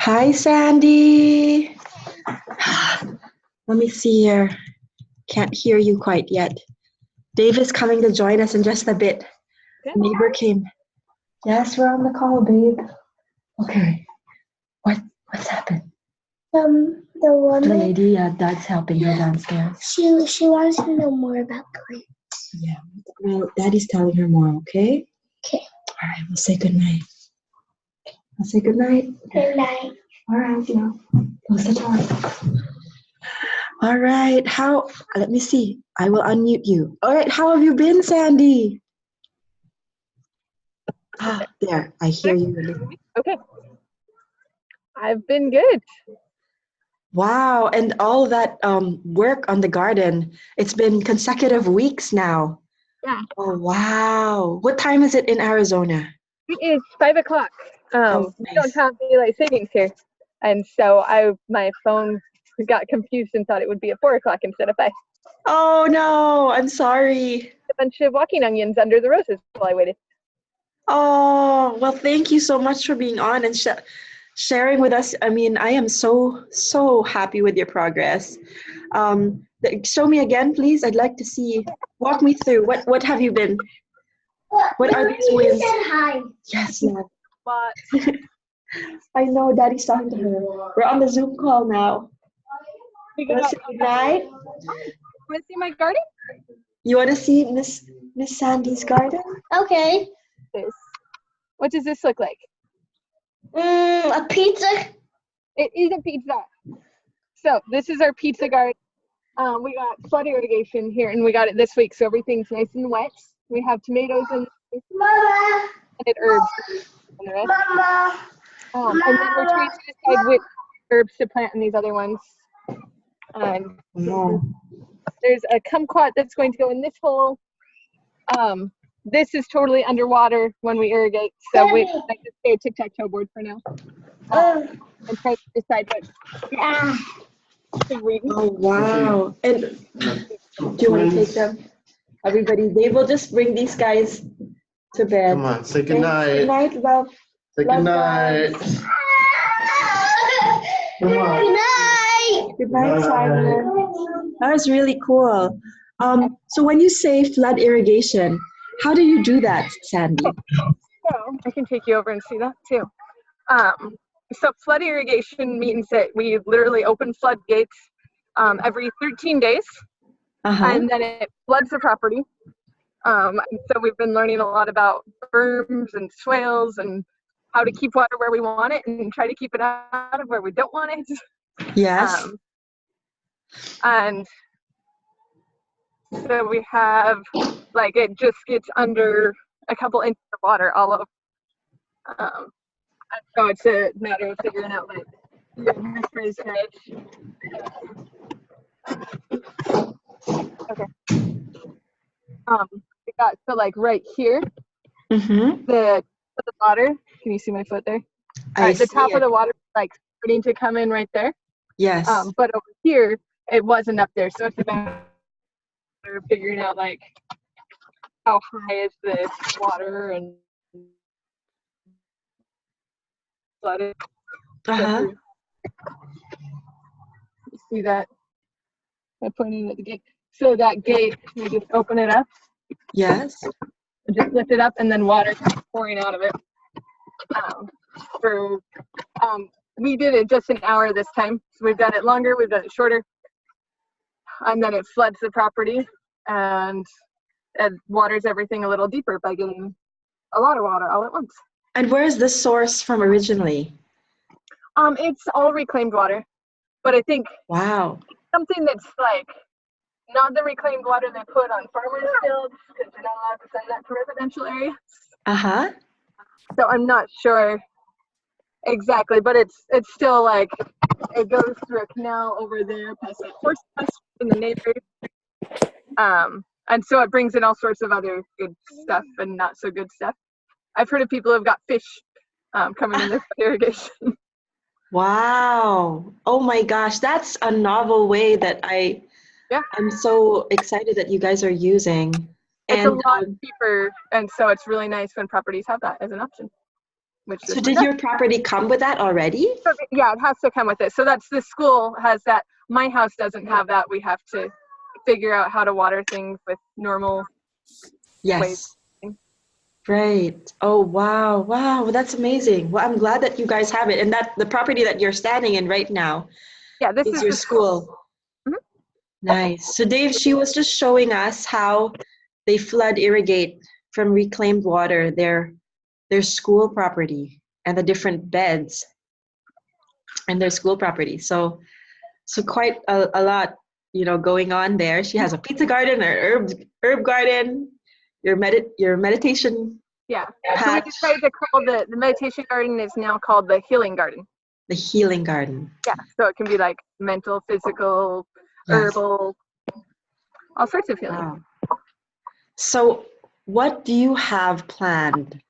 Hi, Sandy. Let me see here. Can't hear you quite yet. Dave is coming to join us in just a bit. Good. Neighbor came. Yes, we're on the call, babe. Okay. What's happened? The The woman, lady, Dad's helping her downstairs. she wants to know more about plants. Yeah. Well, Daddy's telling her more, okay? Okay. All right, we'll say goodnight. I'll say goodnight. Good night. All right, now. Close the door. All right, let me see. I will unmute you. All right, how have you been, Sandy? There, I hear you. Okay. I've been good. Wow, and all that work on the garden, it's been consecutive weeks now. Yeah. Oh, wow. What time is it in Arizona? It is 5 o'clock. We don't nice. have daylight savings here. And so my phone got confused and thought it would be at 4 o'clock instead of 5. Oh, no, I'm sorry. A bunch of walking onions under the roses while I waited. Oh, well, thank you so much for being on and sharing with us. I mean, I am so happy with your progress. Show me again, please. I'd like to see. Walk me through. What have you been? What are these wins? You said hi. Yes, ma'am. But I know Daddy's talking to her. We're on the Zoom call now. we Want to got, say goodnight? want to see my garden? You want to see Miss Sandy's garden? Okay. What does this look like? A pizza. It is a pizza. So this is our pizza garden. We got flood irrigation here, and we got it this week, so everything's nice and wet. We have tomatoes and Mama. herbs and the rest. Mama. And then we're trying to decide which herbs to plant in these other ones. No. There's a kumquat that's going to go in this hole. This is totally underwater when we irrigate, so we like to stay a tic-tac-toe board for now. And try to decide what to read. Oh, wow. And do you want to take them? Everybody, they will just bring these guys to bed. Come on, say Okay? goodnight. Good night, love. Say Love, goodnight. guys. Come on. Good night. Good night, Simon. That was really cool. So when you say flood irrigation, how do you do that, Sandy? So I can take you over and see that too. So flood irrigation means that we literally open floodgates every 13 days, and then it floods the property. And so we've been learning a lot about berms and swales and how to keep water where we want it and try to keep it out of where we don't want it. Yes. And so we have, like, it just gets under a couple inches of water all over. So it's a matter of figuring out, like, okay. We got, so like right here, the water, can you see my foot there? The top of the water, like, starting to come in right there. Yes. But over here, it wasn't up there, so it's a matter of figuring out, like, how high is the water and flooded. You see that? I'm pointing at the gate. So that gate, we just open it up. Yes. And just lift it up, and then water comes pouring out of it. We did it just an hour this time. So we've done it longer, we've done it shorter. And then it floods the property and waters everything a little deeper by getting a lot of water all at once. And where is the source from originally? It's all reclaimed water, but I think something that's like not the reclaimed water they put on farmers' fields, because they're not allowed to send that to residential areas. So I'm not sure exactly, but it's still like it goes through a canal over there past that horse pasture in the neighbors. And so it brings in all sorts of other good stuff and not so good stuff. I've heard of people who've got fish coming in their irrigation. Wow. Oh my gosh, that's a novel way that I'm so excited that you guys are using. It's a lot cheaper, and so it's really nice when properties have that as an option. which So did your property come with that already? Yeah, it has to come with it. So that's the school has that. My house doesn't have that. We have to figure out how to water things with normal ways. Right. Oh, wow. Wow. That's amazing. Well, I'm glad that you guys have it. And that the property that you're standing in right now this is your school. Mm-hmm. Nice. So Dave, she was just showing us how they flood irrigate from reclaimed water their school property and the different beds in their school property. So quite a lot, going on there. She has a pizza garden, or herb garden, your meditation. Yeah. patch. So we decided to call the meditation garden is now called the healing garden. The healing garden. Yeah. So it can be like mental, physical, herbal, all sorts of healing. Wow. So what do you have planned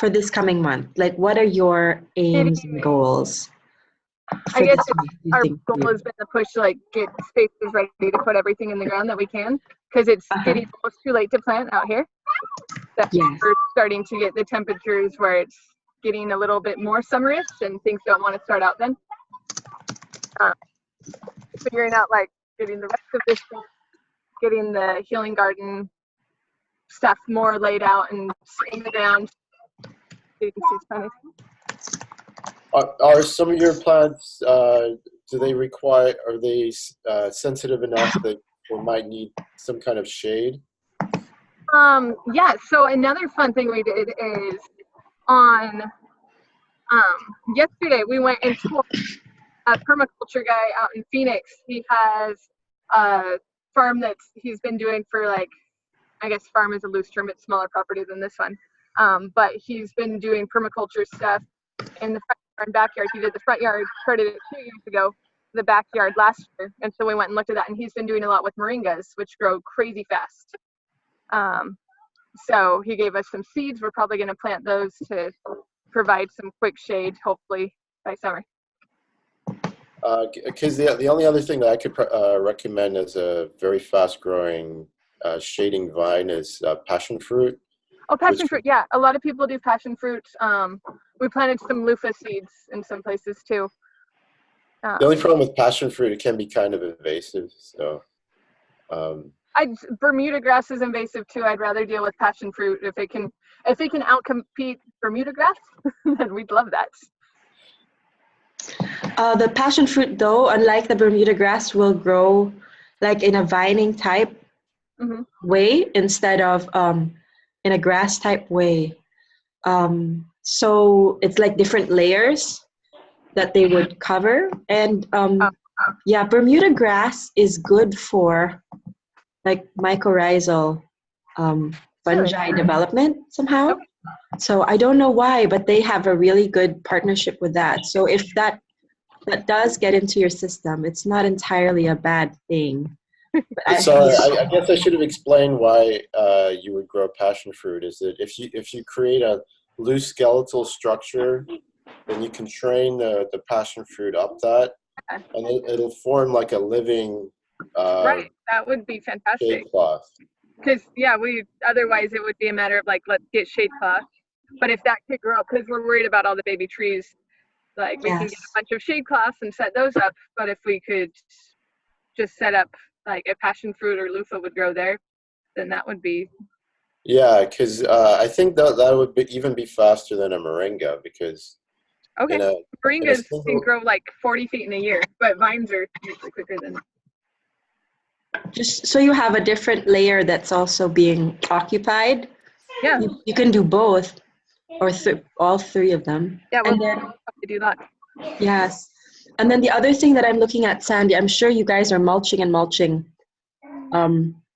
for this coming month? Like, what are your aims and goals? I guess our goal has been to push to like get spaces ready to put everything in the ground that we can, because it's getting almost too late to plant out here. We're starting to get the temperatures where it's getting a little bit more summerish and things don't want to start out then. Figuring out like getting the rest of this stuff, getting the healing garden stuff more laid out and in the ground. So you can see it's kind of Are some of your plants, do they require, are they sensitive enough that they might need some kind of shade? Yeah, so another fun thing we did is on, yesterday we went and told a permaculture guy out in Phoenix. He has a farm that he's been doing for like, I guess farm is a loose term, it's smaller property than this one. But he's been doing permaculture stuff in the front yard and backyard. He did the front yard, started it 2 years ago, the backyard last year. And so we went and looked at that, and he's been doing a lot with moringas, which grow crazy fast. So he gave us some seeds. We're probably going to plant those to provide some quick shade, hopefully by summer. Because the only other thing that I could recommend as a very fast-growing shading vine is passion fruit. Oh, passion fruit, yeah. A lot of people do passion fruit. We planted some loofah seeds in some places too. The only problem with passion fruit, it can be kind of invasive. So, Bermuda grass is invasive too. I'd rather deal with passion fruit if it can outcompete Bermuda grass. Then we'd love that. The passion fruit, though, unlike the Bermuda grass, will grow like in a vining type way instead of in a grass type way. So it's like different layers that they would cover. And yeah, Bermuda grass is good for like mycorrhizal fungi development somehow. Okay. So I don't know why, but they have a really good partnership with that. So if that does get into your system, it's not entirely a bad thing. Sorry, I guess I should have explained why you would grow passion fruit. Is that if you create a loose skeletal structure, then you can train the passion fruit up that, and it'll form like a living right. That would be fantastic. Shade cloth. Because yeah, otherwise it would be a matter of like, let's get shade cloth. But if that could grow up, because we're worried about all the baby trees, like we can get a bunch of shade cloths and set those up. But if we could just set up like a passion fruit or loofah would grow there, then that would be. Yeah, because I think that would even be faster than a moringa, because. Okay, moringas can grow like 40 feet in a year, but vines are usually quicker than. Just so you have a different layer that's also being occupied. Yeah. You can do both, or all three of them. Yeah, we'll have to do that. Yes. And then the other thing that I'm looking at, Sandy, I'm sure you guys are mulching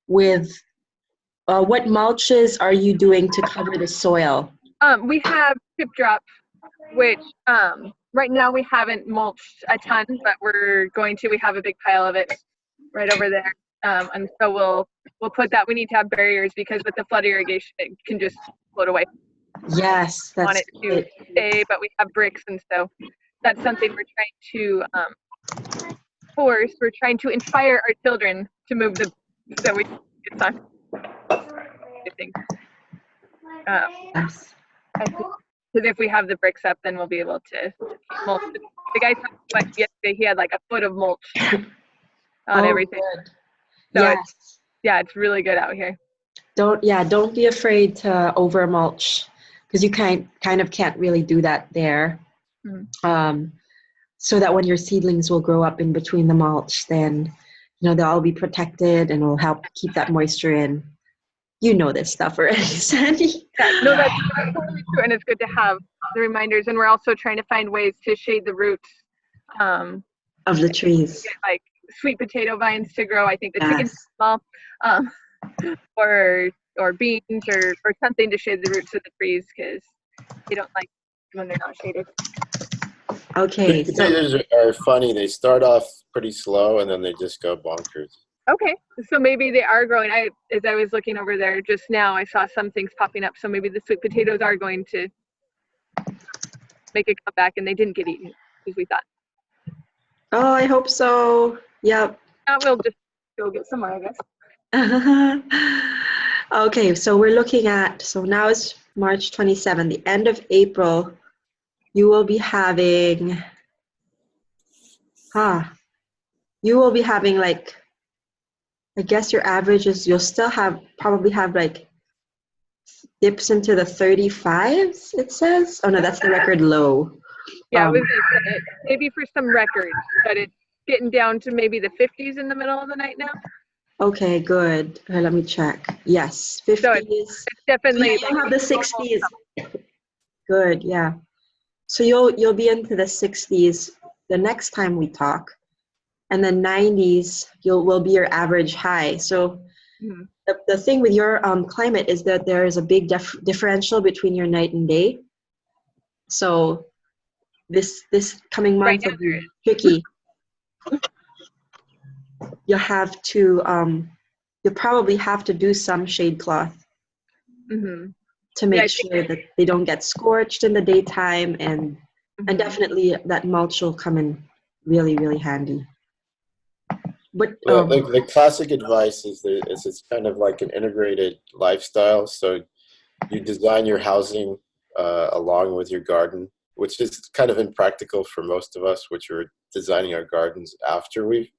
with what mulches are you doing to cover the soil? We have Tip Drop, which right now we haven't mulched a ton, but we're going to. We have a big pile of it right over there. And so we'll put that. We need to have barriers because with the flood irrigation, it can just float away. Yes, that's want it to stay, but we have bricks, and so that's something we're trying to force. We're trying to inspire our children to move so we can get sun. I think. Yes. Because if we have the bricks up, then we'll be able to mulch. The guy talked about yesterday, he had like a foot of mulch on everything. Good. So Yes. it's really good out here. Don't be afraid to over mulch, because you kind of can't really do that there. So that when your seedlings will grow up in between the mulch, then they'll all be protected and will help keep that moisture in. You know this stuff already, Sandy. Yeah, no, that's totally true, and it's good to have the reminders. And we're also trying to find ways to shade the roots of the trees, like sweet potato vines to grow. I think the chickens are small, or beans or something to shade the roots of the trees, because they don't like when they're not shaded. Okay. Sweet potatoes are funny. They start off pretty slow and then they just go bonkers. Okay, so maybe they are growing. As I was looking over there just now, I saw some things popping up. So maybe the sweet potatoes are going to make a comeback, and they didn't get eaten as we thought. Oh, I hope so. Yep. We'll just go get some more, I guess. Okay, so we're looking at, so now it's March 27th, the end of April. You will be having, like, I guess your average is, you'll still probably have like dips into the 35s, it says. Oh no, that's the record low. Yeah, maybe for some records, but it's getting down to maybe the 50s in the middle of the night now. Okay, good. Let me check. Yes, 50s. So it's definitely. You have the 60s. Good, yeah. So you'll be into the 60s the next time we talk. And then 90s will be your average high. So the thing with your climate is that there is a big differential between your night and day. So this coming month will be tricky. You'll probably have to do some shade cloth to make sure that they don't get scorched in the daytime, and definitely that mulch will come in really, really handy. But the classic advice is it's kind of like an integrated lifestyle. So you design your housing along with your garden, which is kind of impractical for most of us, which are designing our gardens after we've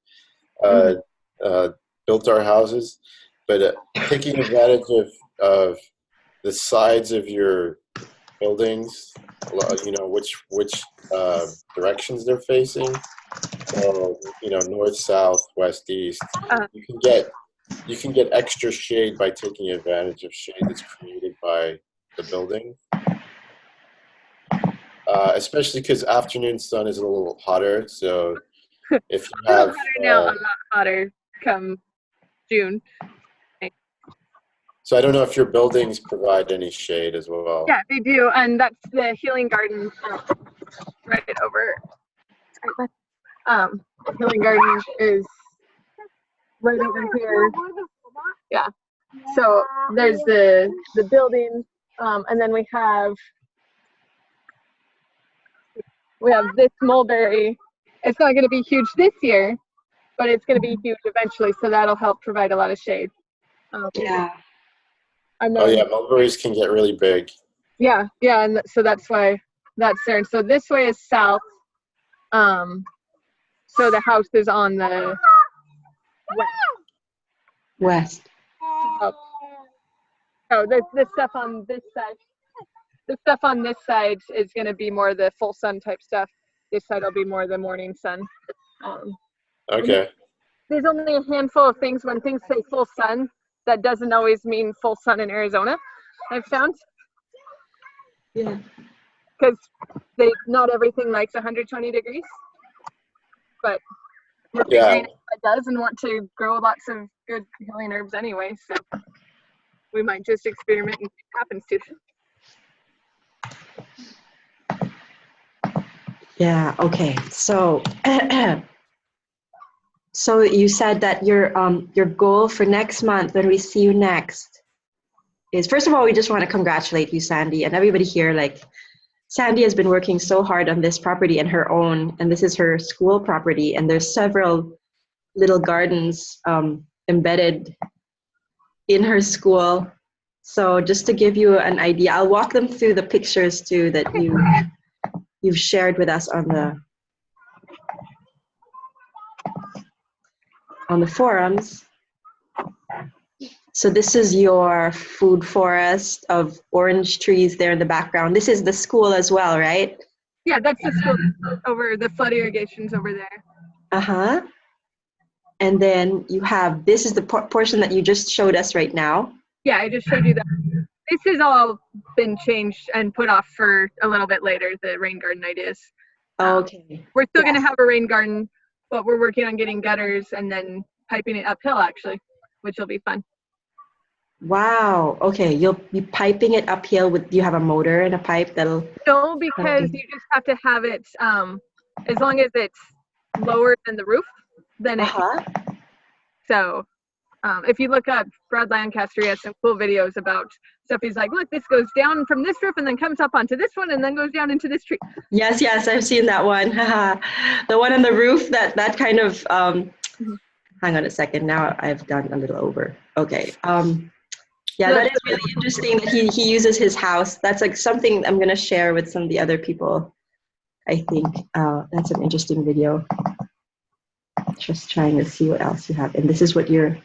built our houses. But taking advantage of the sides of your buildings, which directions they're facing. North, south, west, east. You can get extra shade by taking advantage of shade that's created by the building. Especially because afternoon sun is a little hotter. So if you have a lot hotter come June. So I don't know if your buildings provide any shade as well. Yeah, they do, and that's the Healing Garden right over. The Healing Garden is right over here. Yeah. So there's the building, and then we have this mulberry. It's not going to be huge this year, but it's going to be huge eventually. So that'll help provide a lot of shade. Yeah. And then, mulberries can get really big. Yeah, and so that's why that's there. And so this way is south. So the house is on the west. Oh, the stuff on this side. The stuff on this side is going to be more the full sun type stuff. This side will be more the morning sun. Okay. There's only a handful of things. When things say full sun, that doesn't always mean full sun in Arizona, I've found. Yeah. Because not everything likes 120 degrees. But we're figuring it does and want to grow lots of good healing herbs anyway. So we might just experiment and see what happens to them. Yeah, okay. So so you said that your goal for next month when we see you next is, first of all, we just want to congratulate you, Sandy, and everybody here. Like, Sandy has been working so hard on this property and her own, and this is her school property, and there's several little gardens embedded in her school. So just to give you an idea, I'll walk them through the pictures too that you've shared with us on the forums. So this is your food forest of orange trees there in the background. This is the school as well, right? Yeah, that's the school over the flood irrigation's over there. Uh-huh. And then you have, this is the portion that you just showed us right now. Yeah, I just showed you that. This has all been changed and put off for a little bit later, the rain garden ideas. Okay. We're still going to have a rain garden, but we're working on getting gutters and then piping it uphill, actually, which will be fun. Wow. Okay. You'll be piping it uphill with, you have a motor and a pipe that'll... No, because you just have to have it, as long as it's lower than the roof, then it So if you look up Brad Lancaster, he has some cool videos about stuff. He's like, look, this goes down from this roof and then comes up onto this one and then goes down into this tree. Yes, I've seen that one. The one on the roof, that kind of, hang on a second. Now I've done a little over. Okay. Yeah, that is really interesting that he uses his house. That's like something I'm going to share with some of the other people. I think that's an interesting video. Just trying to see what else you have. And this is what you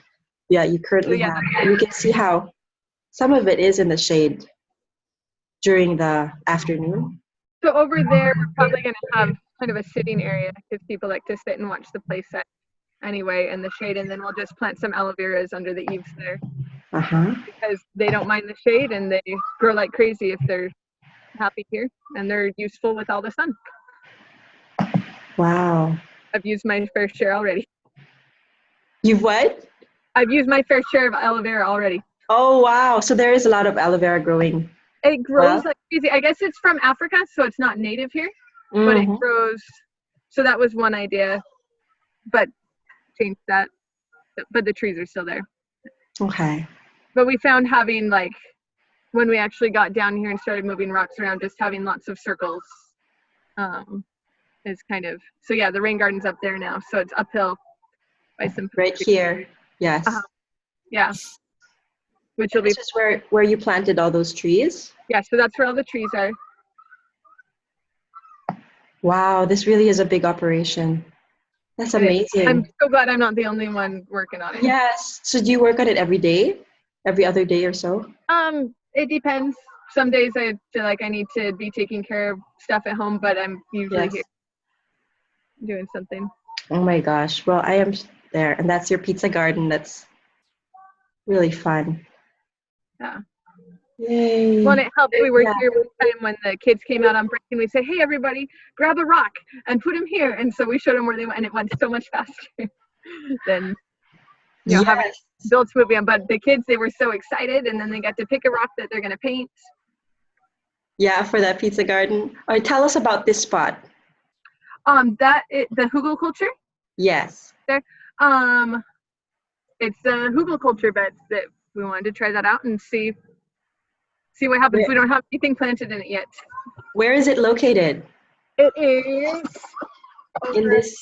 currently have. And you can see how some of it is in the shade during the afternoon. So over there, we're probably going to have kind of a sitting area because people like to sit and watch the play set anyway in the shade. And then we'll just plant some aloe veras under the eaves there. Because they don't mind the shade and they grow like crazy if they're happy here. And they're useful with all the sun. Wow. I've used my fair share already. You've what? I've used my fair share of aloe vera already. Oh, wow. So there is a lot of aloe vera growing. It grows like crazy. I guess it's from Africa, so it's not native here. But it grows. So that was one idea. But changed that. But the trees are still there. Okay. But we found having, like, when we actually got down here and started moving rocks around, just having lots of circles is kind of, so yeah, the rain garden's up there now. So it's uphill by some. Right here. Yes. Yeah. Which will be. This is where you planted all those trees? Yeah, so that's where all the trees are. Wow, this really is a big operation. That's amazing. I'm so glad I'm not the only one working on it. Yes. So do you work on it every day? Every other day or so? It depends. Some days I feel like I need to be taking care of stuff at home, but I'm usually here doing something. Oh my gosh. Well, I am there. And that's your pizza garden. That's really fun. Yeah. Yay. Well, it helped. We were here one time when the kids came out on break and we said, hey, everybody, grab a rock and put them here. And so we showed them where they went and it went so much faster than having adults moving on. But the kids, they were so excited and then they got to pick a rock that they're going to paint. Yeah, for that pizza garden. All right, tell us about this spot. The hugelkultur? Yes. There. It's the hugelkultur beds that we wanted to try that out and see what happens. We don't have anything planted in it yet. Where is it located? It is in this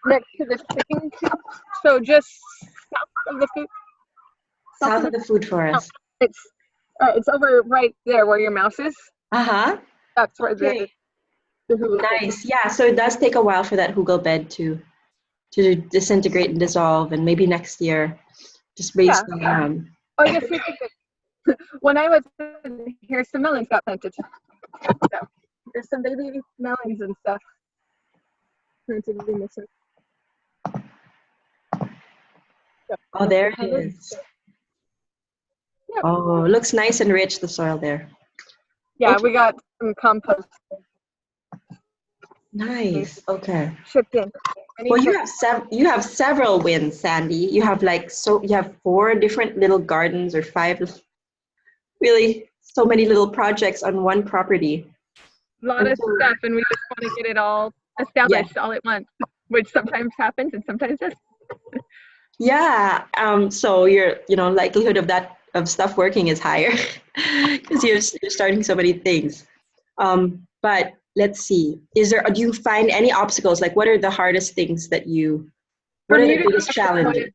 next to the chicken coop. So just south of the food. South of the food forest. It's over right there where your mouse is. That's where the hugel. Nice. Yeah. So it does take a while for that hugel bed to disintegrate and dissolve, and maybe next year, just based on. Oh, yes, we did. When I was here, some melons got planted. So there's some baby melons and stuff planted in this one. Oh, there it is. Yep. Oh, it looks nice and rich, the soil there. Yeah, we got some compost. Nice. Okay. Shipped in. Well, you have several wins, Sandy. You have you have 4 different little gardens or 5. Really, so many little projects on one property. A lot of stuff, and we just want to get it all established all at once, which sometimes happens and sometimes doesn't. Yeah. So your likelihood of stuff working is higher because you're starting so many things. But let's see. Do you find any obstacles? Like, what are the hardest things what are the biggest challenges?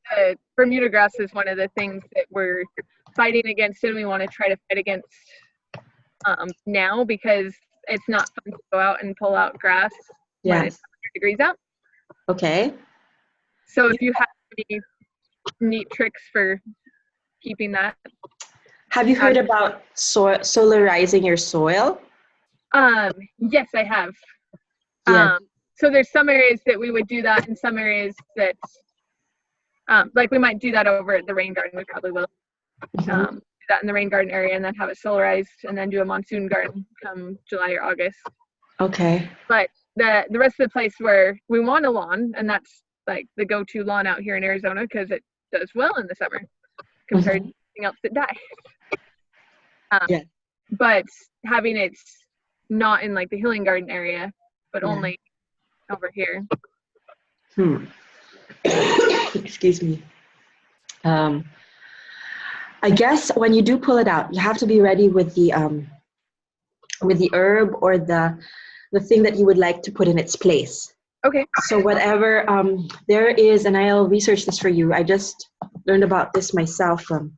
Bermuda grass is one of the things that we're fighting against it, and we want to try to fight against now, because it's not fun to go out and pull out grass when it's 100 degrees out. Okay. So if you have any neat tricks for keeping that. Have you heard about solarizing your soil? Yes, I have. Yeah. So there's some areas that we would do that, and some areas that, like we might do that over at the rain garden. We probably will do that in the rain garden area, and then have it solarized, and then do a monsoon garden come July or August. Okay. But the rest of the place where we want a lawn, and that's like the go-to lawn out here in Arizona, because it does well in the summer compared to anything else that dies. But having it not in like the healing garden area, but only over here. Excuse me. I guess when you do pull it out, you have to be ready with the herb or the thing that you would like to put in its place. Okay. So whatever there is, and I'll research this for you. I just learned about this myself from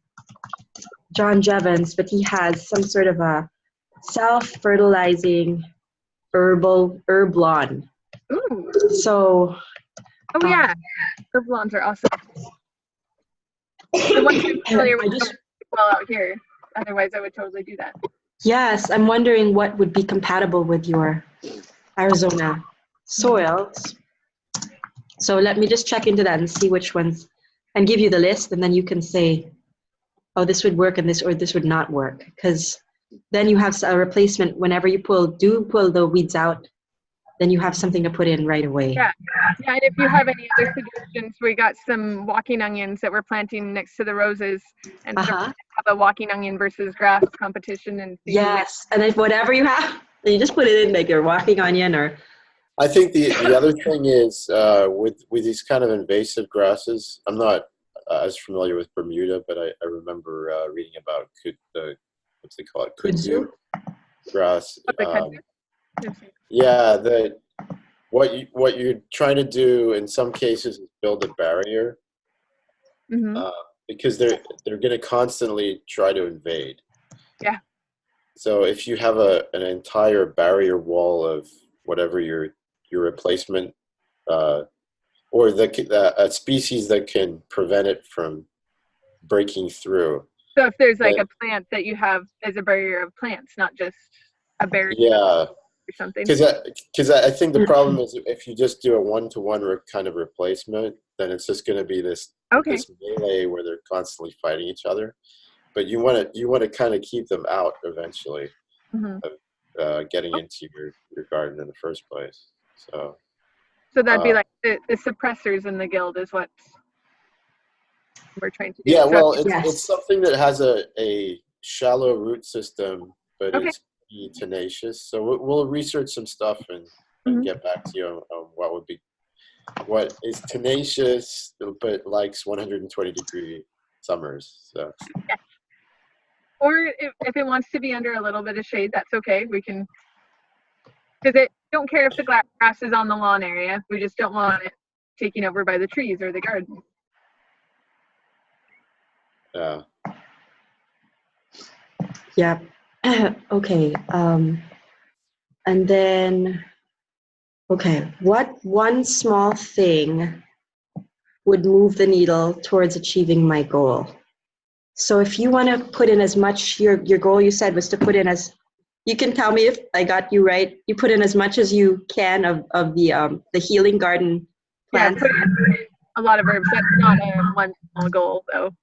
John Jevons, but he has some sort of a self-fertilizing herb lawn. Ooh. So. Oh yeah, herb lawns are awesome. The ones I'm familiar with don't well out here. Otherwise, I would totally do that. Yes, I'm wondering what would be compatible with your Arizona soils. So let me just check into that and see which ones, and give you the list, and then you can say, oh, this would work and this would not work. Because then you have a replacement whenever you pull the weeds out, then you have something to put in right away. Yeah, and if you have any other suggestions, we got some walking onions that we're planting next to the roses, and so have a walking onion versus grass competition. And yes, and if whatever you have, you just put it in like your walking onion or. I think the other thing is with these kind of invasive grasses, I'm not as familiar with Bermuda, but I remember reading about what's they call it, kudzu grass. Yeah, what you're trying to do in some cases is build a barrier, because they're going to constantly try to invade. Yeah. So if you have an entire barrier wall of whatever your replacement, or a species that can prevent it from breaking through. So if there's like a plant that you have as a barrier of plants, not just a barrier. Yeah. Or something. Because I think the problem is if you just do a one-to-one kind of replacement, then it's just going to be this melee where they're constantly fighting each other. But you want to kind of keep them out eventually, of getting into your garden in the first place. So that'd be like the suppressors in the guild is what we're trying to do. Yeah, well, it's something that has a shallow root system, but it's tenacious. So we'll research some stuff and get back to you on what is tenacious but likes 120-degree summers. So. Yeah. Or if it wants to be under a little bit of shade, that's okay. We can, because don't care if the grass is on the lawn area. We just don't want it taken over by the trees or the garden. Yeah. Yeah. Okay. And then, what one small thing would move the needle towards achieving my goal? So if you want to put in as much, your goal you said was to put in as, you can tell me if I got you right, you put in as much as you can of the healing garden plants. Yeah, a lot of herbs. That's not one small goal though.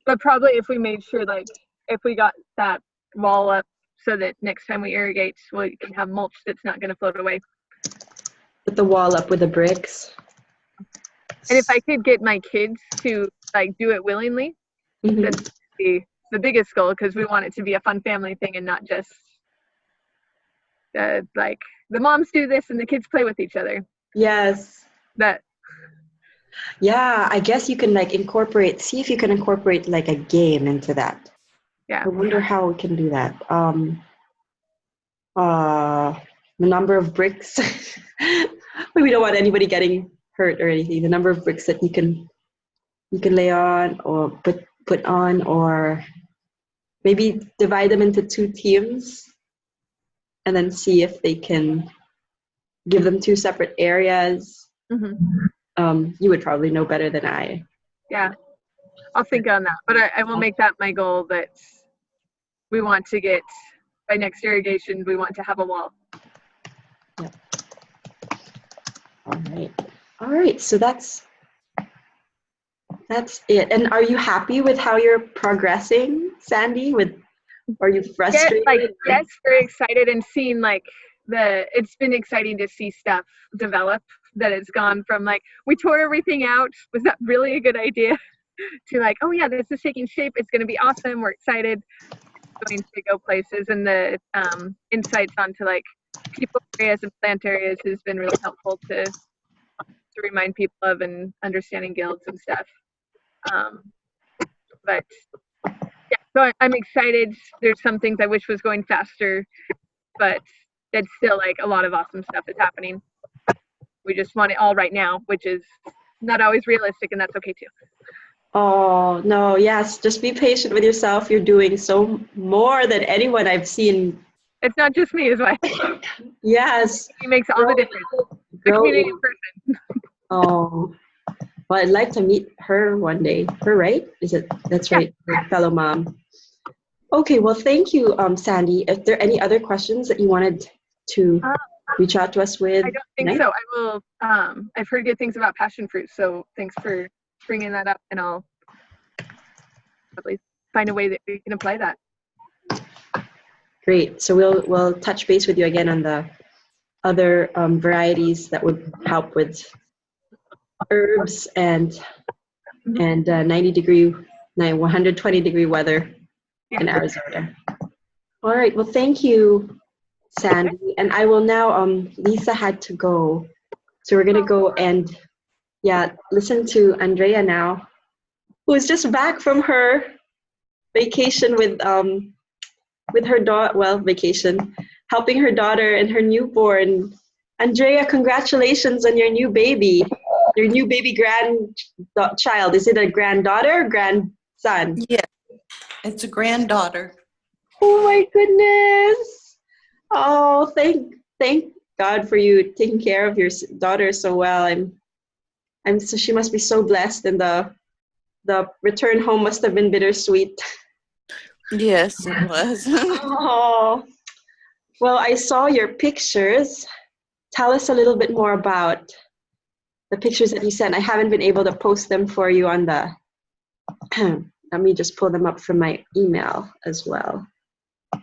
But probably if we made sure, like, if we got that wall up so that next time we irrigate, we can have mulch that's not going to float away. Put the wall up with the bricks. And if I could get my kids to like do it willingly, that's the biggest goal, because we want it to be a fun family thing and not just like the moms do this and the kids play with each other. Yes. Yeah, I guess you can see if you can incorporate like a game into that. Yeah. I wonder how we can do that. The number of bricks. We don't want anybody getting hurt or anything. The number of bricks that you can lay on, but put on, or maybe divide them into 2 teams and then see if they can give them 2 separate areas. You would probably know better than I. Yeah, I'll think on that, but I will make that my goal, that we want to get, by next irrigation, we want to have a wall. Yep. All right, so that's it. And are you happy with how you're progressing, Sandy? Are you frustrated? Yes, very excited, and seeing like it's been exciting to see stuff develop, that it's gone from like, we tore everything out, was that really a good idea, to like, oh yeah, this is taking shape, it's going to be awesome, we're excited, going to go places. And the insights onto like people areas and plant areas has been really helpful to remind people of, and understanding guilds and stuff. But yeah, so I'm excited. There's some things I wish was going faster, but it's still like a lot of awesome stuff is happening. We just want it all right now, which is not always realistic, and that's okay too. Oh, no, yes. Just be patient with yourself. You're doing so more than anyone I've seen. It's not just me, is why. Yes. He makes all the difference. The community person. Oh, well, I'd like to meet her one day. Her, right? That's right, her fellow mom. Okay, well, thank you, Sandy. If there are any other questions that you wanted to reach out to us with? I don't think so. I will. I've heard good things about passion fruit, so thanks for bringing that up, and I'll probably find a way that we can apply that. Great. So we'll touch base with you again on the other varieties that would help with herbs and 120 degree weather in Arizona. All right. Well, thank you, Sandy. And I will now. Lisa had to go, so we're gonna go and listen to Andrea now, who is just back from her vacation with her daughter. Well, vacation, helping her daughter and her newborn. Andrea, congratulations on your new baby. Your new baby grandchild. Is it a granddaughter or grandson? Yeah, it's a granddaughter. Oh my goodness. Oh, thank God for you taking care of your daughter so well. So she must be so blessed, and the return home must have been bittersweet. Yes, it was. Oh, well, I saw your pictures. Tell us a little bit more about the pictures that you sent. I haven't been able to post them for you on the, let me just pull them up from my email as well,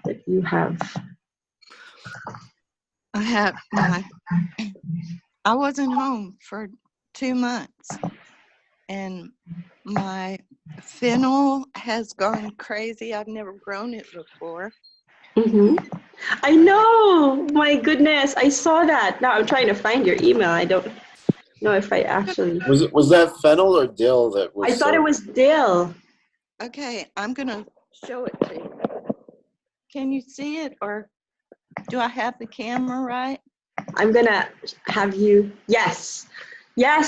that you have. I wasn't home for 2 months, and my fennel has gone crazy. I've never grown it before. I know, my goodness, I saw that. Now I'm trying to find your email. I don't know if I actually. Was that fennel or dill that was? I thought it was dill. Okay, I'm gonna show it to you. Can you see it, or do I have the camera right? I'm gonna have you. Yes,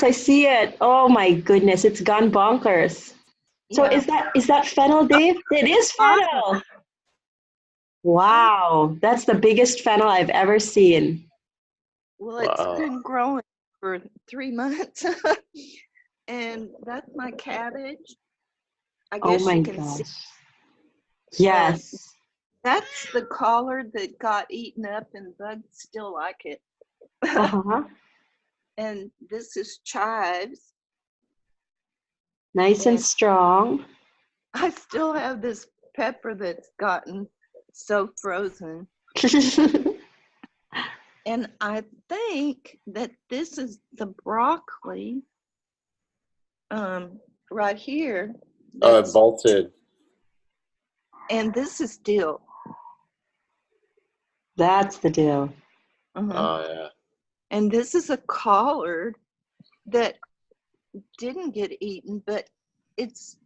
I see it. Oh my goodness, it's gone bonkers. So is that fennel, Dave? It is fennel. Wow, that's the biggest fennel I've ever seen. Well, it's been growing for 3 months. And that's my cabbage. I guess you can see. Yes. That's the collard that got eaten up, and bugs still like it. And this is chives. Nice and strong. I still have this pepper that's gotten so frozen. And I think that this is the broccoli right here. Bolted. And this is dill. That's the dill. Oh, yeah. And this is a collard that didn't get eaten, but is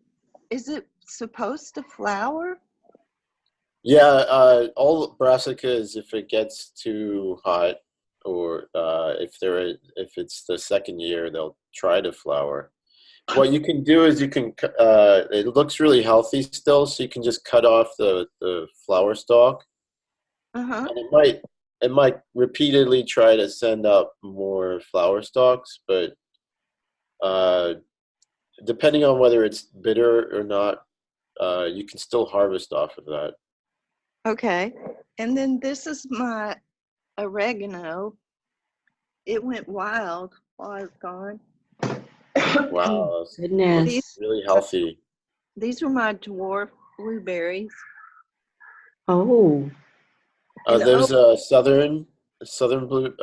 it supposed to flower? Yeah, all brassicas, if it gets too hot, or if it's the second year, they'll try to flower. what you can do is you can, it looks really healthy still, so you can just cut off the flower stalk. Uh-huh. And it might repeatedly try to send up more flower stalks, but depending on whether it's bitter or not, you can still harvest off of that. Okay. And then this is my oregano. It went wild while I was gone. Wow, Goodness. really healthy. These are my dwarf blueberries. Oh. There's a southern blue,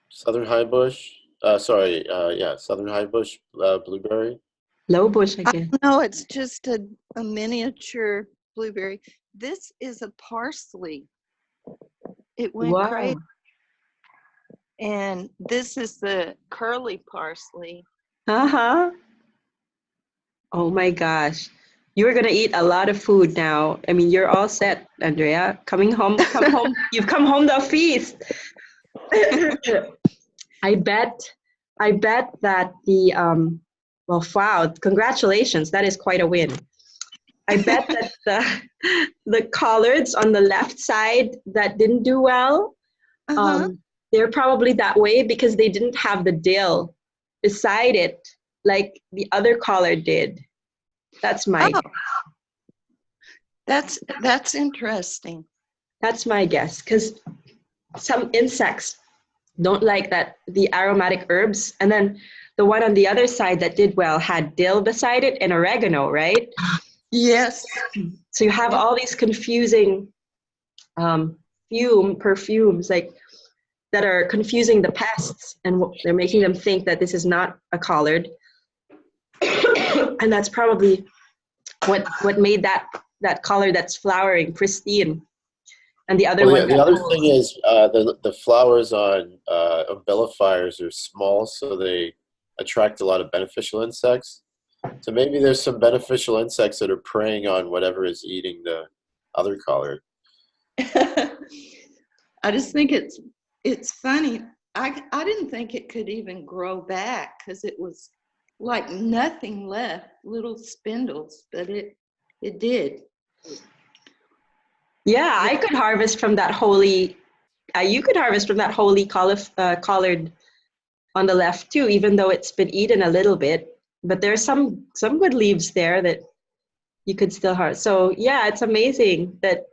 southern high bush. Southern high bush blueberry. Low bush, I guess. No, it's just a miniature blueberry. This is a parsley. It went crazy. And this is the curly parsley. Uh-huh. Oh my gosh. You're gonna eat a lot of food now. I mean, you're all set, Andrea. Come home. You've come home to a feast. I bet that the well, wow, congratulations. That is quite a win. I bet that the collards on the left side that didn't do well, they're probably that way because they didn't have the dill beside it like the other collard did. That's my guess. That's interesting. That's my guess, because some insects don't like that, the aromatic herbs. And then the one on the other side that did well had dill beside it and oregano, right? Yes. So you have all these confusing perfumes like that are confusing the pests, and they're making them think that this is not a collard. And that's probably what made that collard that's flowering pristine. And the other one. The other thing is the flowers on umbellifiers are small, so they attract a lot of beneficial insects. So maybe there's some beneficial insects that are preying on whatever is eating the other collard. I just think it's funny. I didn't think it could even grow back because it was like nothing left, little spindles, but it did. Yeah, I could harvest from that holy. You could harvest from that holy collard on the left too, even though it's been eaten a little bit. But there's some good leaves there that you could still harvest. So yeah, it's amazing that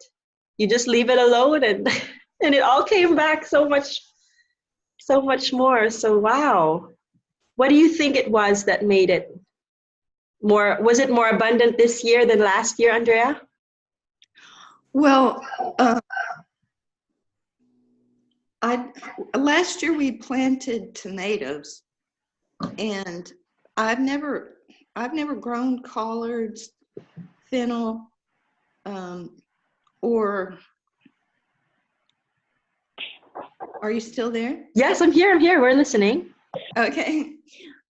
you just leave it alone and and it all came back so much more. So wow, what do you think it was that made it more? Was it more abundant this year than last year, Andrea? Well, last year we planted tomatoes, and I've never grown collards, fennel, or. Are you still there? Yes, I'm here. We're listening. Okay.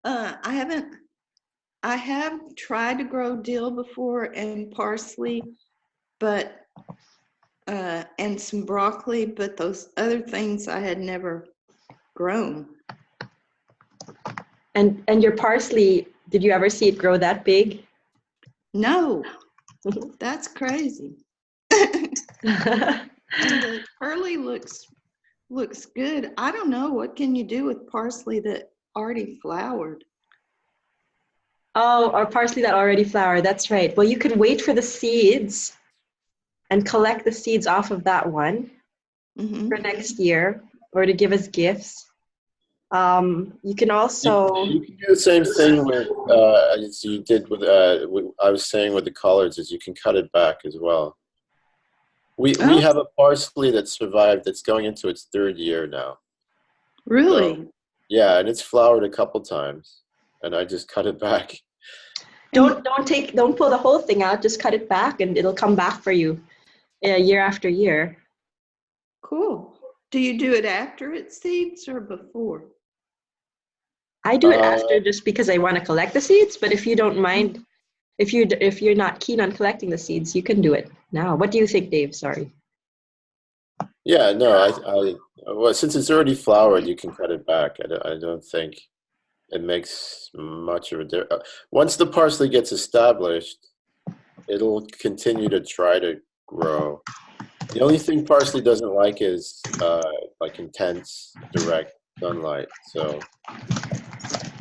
I have tried to grow dill before and parsley, but and some broccoli, but those other things I had never grown. And your parsley, did you ever see it grow that big? No, that's crazy. And the curly looks good. I don't know, what can you do with parsley that already flowered? Oh, or parsley that already flowered, that's right. Well, you can wait for the seeds and collect the seeds off of that one for next year, or to give as gifts. You can also... You can do the same thing with, as you did with, I was saying with the collards, is you can cut it back as well. We have a parsley that survived that's going into its 3rd year now. Really? So, yeah, and it's flowered a couple times, and I just cut it back. Don't pull the whole thing out, just cut it back and it'll come back for you year after year. Cool. Do you do it after it seeds or before? I do it after, just because I want to collect the seeds, but if you don't mind, if you're not keen on collecting the seeds, you can do it now. What do you think, Dave? Sorry. Yeah, no, well, since it's already flowered, you can cut it back. I don't think. it makes much of a difference. Once the parsley gets established, it'll continue to try to grow. The only thing parsley doesn't like is like intense direct sunlight. So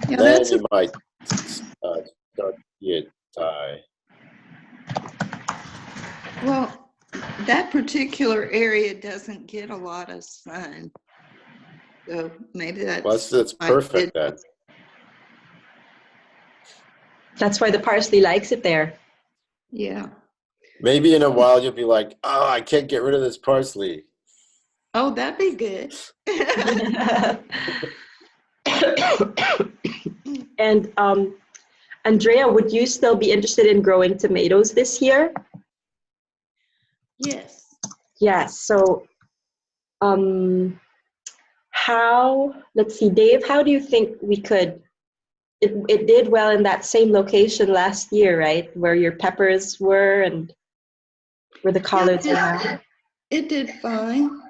Yeah, then that's you might start to see it die. well, that particular area doesn't get a lot of sun. So maybe Well, that's perfect then. That's why the parsley likes it there. Yeah. Maybe in a while you'll be like, oh, I can't get rid of this parsley. Oh, that'd be good. And Andrea, would you still be interested in growing tomatoes this year? Yes. Yes. So let's see, Dave, how do you think we could, it did well in that same location last year, right? Where your peppers were and where the collards are now. It did fine.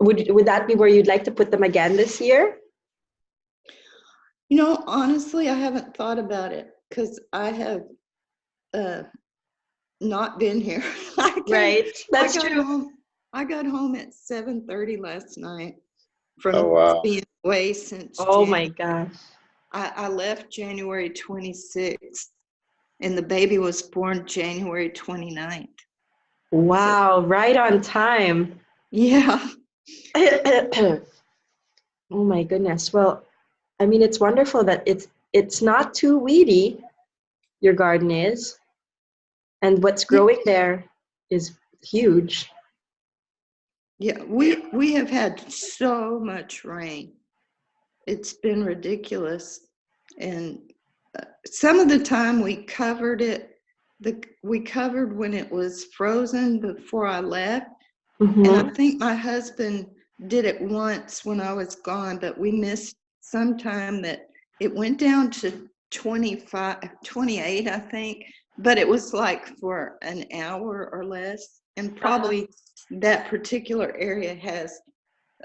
Would that be where you'd like to put them again this year? You know, honestly, I haven't thought about it because I have not been here. Right, that's true. I got home at 7:30 last night from being away since January. My gosh. I left January 26th and the baby was born January 29th. Wow, so, right on time. Yeah. Oh my goodness. Well, I mean, it's wonderful that it's not too weedy, your garden is, and what's growing there is huge. Yeah, we have had so much rain. It's been ridiculous. And some of the time we covered it, we covered when it was frozen before I left. Mm-hmm. And I think my husband did it once when I was gone, but we missed some time that it went down to 28, I think, but it was like for an hour or less. And probably that particular area has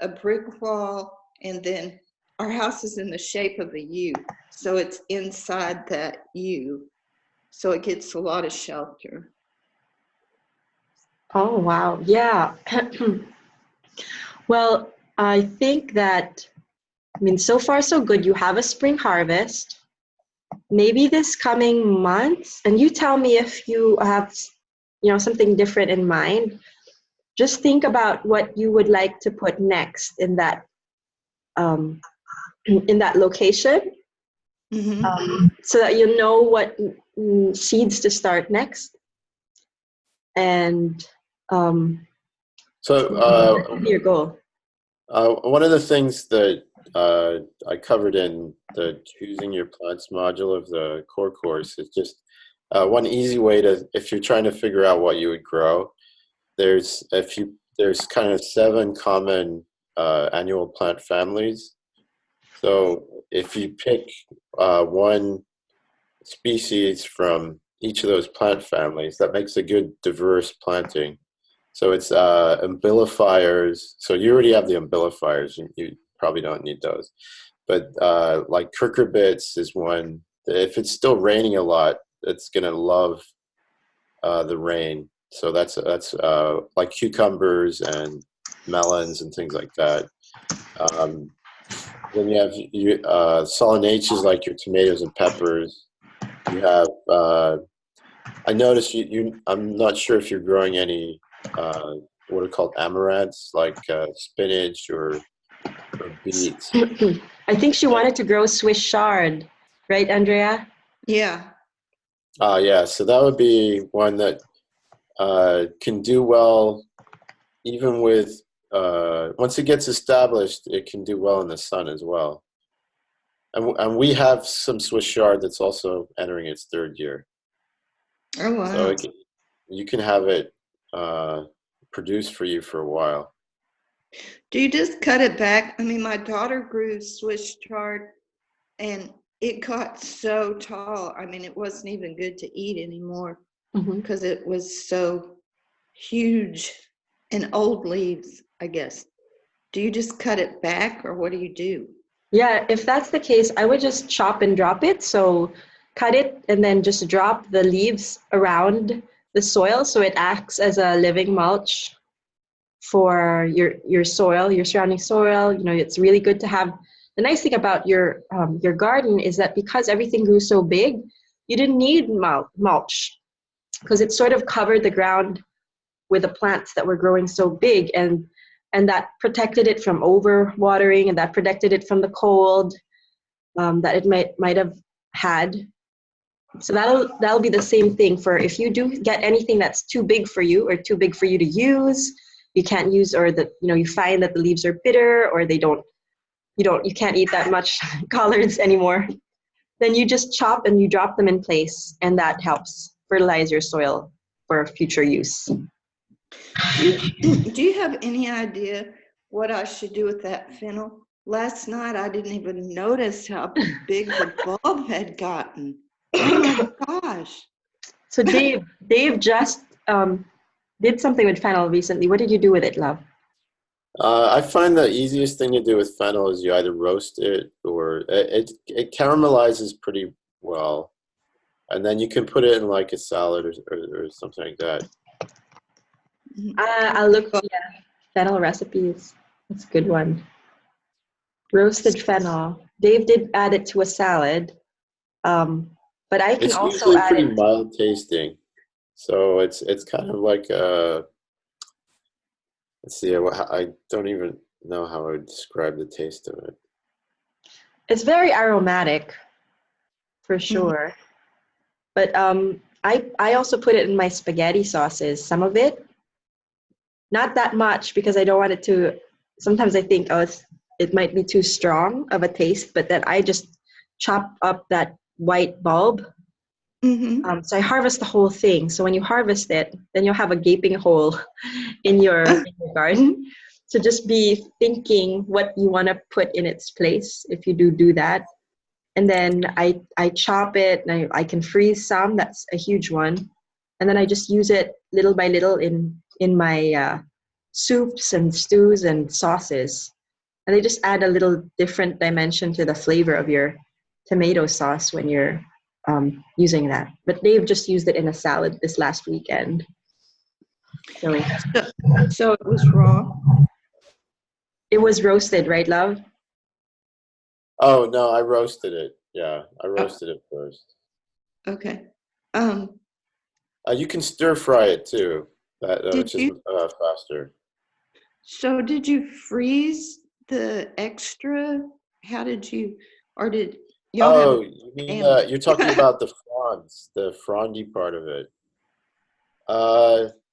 a brick wall, and then our house is in the shape of a U. So it's inside that U. So it gets a lot of shelter. Oh, wow. Yeah. Well, I think that, I mean, so far so good. You have a spring harvest. Maybe this coming month, and you tell me if you have, something different in mind. Just think about what you would like to put next in that location, so that you know what seeds to start next. And your goal. One of the things that I covered in the Choosing Your Plants module of the core course is just one easy way to, if you're trying to figure out what you would grow, there's kind of 7 common annual plant families. So if you pick one species from each of those plant families, that makes a good diverse planting. So it's umbellifiers. So you already have the umbellifiers. You probably don't need those. But like cucurbits is one. If it's still raining a lot, it's going to love the rain. So that's like cucumbers and melons and things like that. Then you have solanaceas like your tomatoes and peppers. You have, I noticed I'm not sure if you're growing any what are called amaranths, like spinach or beets. I think she wanted to grow Swiss chard, right, Andrea? Yeah. Yeah, so that would be one that can do well even with, once it gets established, it can do well in the sun as well. And we have some Swiss chard that's also entering its 3rd year. Oh, wow. So you can have it produced for you for a while. Do you just cut it back? I mean, my daughter grew Swiss chard and it got so tall. I mean, it wasn't even good to eat anymore because it was so huge and old leaves, I guess. Do you just cut it back or what do you do? Yeah, if that's the case, I would just chop and drop it. So cut it and then just drop the leaves around the soil so it acts as a living mulch for your soil, your surrounding soil. You know, it's really good to have. The nice thing about your garden is that because everything grew so big, you didn't need mulch because it sort of covered the ground with the plants that were growing so big, and that protected it from over watering, and that protected it from the cold that it might have had. So that'll be the same thing for if you do get anything that's too big for you or too big for you to use, you can't use, or that you find that the leaves are bitter, or you can't eat that much collards anymore. Then you just chop and you drop them in place, and that helps fertilize your soil for future use. Do you have any idea what I should do with that fennel? Last night I didn't even notice how big the bulb had gotten. Oh my gosh. So Dave just did something with fennel recently. What did you do with it, love? I find the easiest thing to do with fennel is you either roast it or it caramelizes pretty well, and then you can put it in like a salad or something like that. I'll look for fennel recipes. That's a good one. Roasted fennel. Dave did add it to a salad, but I can It's also usually add pretty it. mild tasting, so it's kind of like let's see. I don't even know how I would describe the taste of it. It's very aromatic, for sure. But I also put it in my spaghetti sauces. Some of it, not that much, because I don't want it to. Sometimes I think, it might be too strong of a taste, but then I just chop up that white bulb. So I harvest the whole thing. So when you harvest it, then you'll have a gaping hole in your garden. So just be thinking what you want to put in its place if you do that. And then I chop it, and I can freeze some. That's a huge one. And then I just use it little by little in my soups and stews and sauces. And they just add a little different dimension to the flavor of your tomato sauce when you're using that. But Dave just used it in a salad this last weekend. So it was raw? It was roasted, right, love? Oh, no, I roasted it. Yeah, I roasted it first. Okay. You can stir fry it too, which is faster. So did you freeze the extra? How did you, or did y'all have? You mean you're talking about the fronds, the frondy part of it.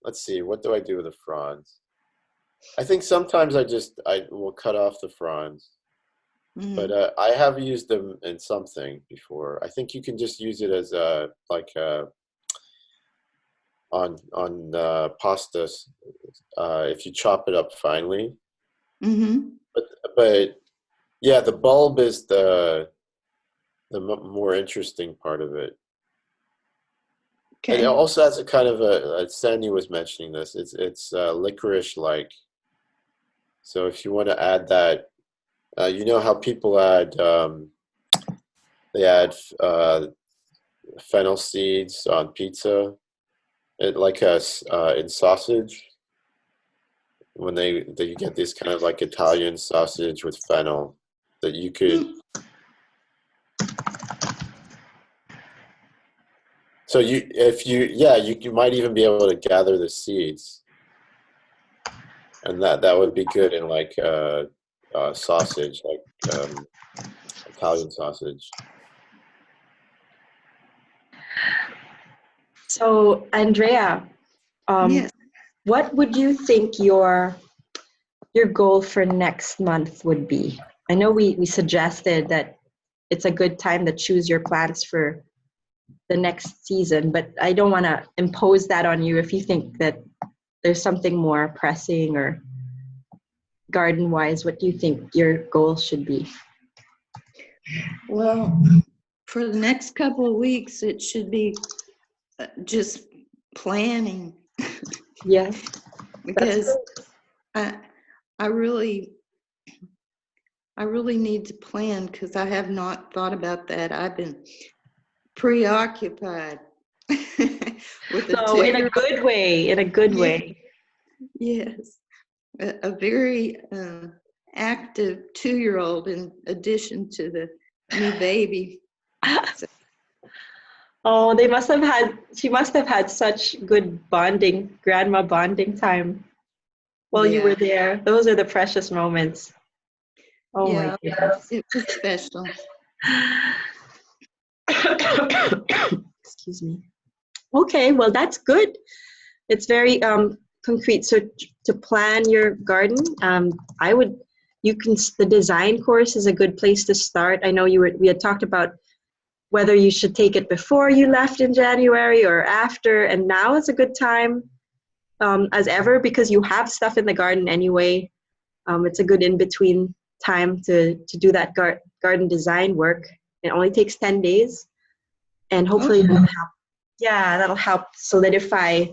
Let's see, what do I do with the fronds? I think sometimes I will cut off the fronds, but I have used them in something before. I think you can just use it as on pastas if you chop it up finely. But yeah, the bulb is the more interesting part of it. Okay. And it also has a kind of Sandy was mentioning this. It's licorice like. So if you want to add that, you know how people add they add fennel seeds on pizza, in sausage. When you get this kind of like Italian sausage with fennel that you could. So you might even be able to gather the seeds, and that would be good in like sausage, like Italian sausage. So Andrea, Yes. What would you think your goal for next month would be? I know we suggested that it's a good time to choose your plants for the next season, but I don't want to impose that on you if you think that there's something more pressing or garden-wise. What do you think your goal should be? Well, for the next couple of weeks, it should be just planning. Yeah. Because I really, I really need to plan because I have not thought about that. I've been preoccupied with a So in a 2-year-old. good way, in a good way. Yes, a very active 2-year-old in addition to the new baby. So, Oh, she must have had such good grandma bonding time while you were there. Those are the precious moments. Oh my goodness. it was special. Excuse me. Okay, well, that's good. It's very concrete. So to plan your garden, the design course is a good place to start. I know we had talked about whether you should take it before you left in January or after, and now is a good time as ever because you have stuff in the garden anyway. It's a good in-between time to do that garden design work. It only takes 10 days, and hopefully that'll help solidify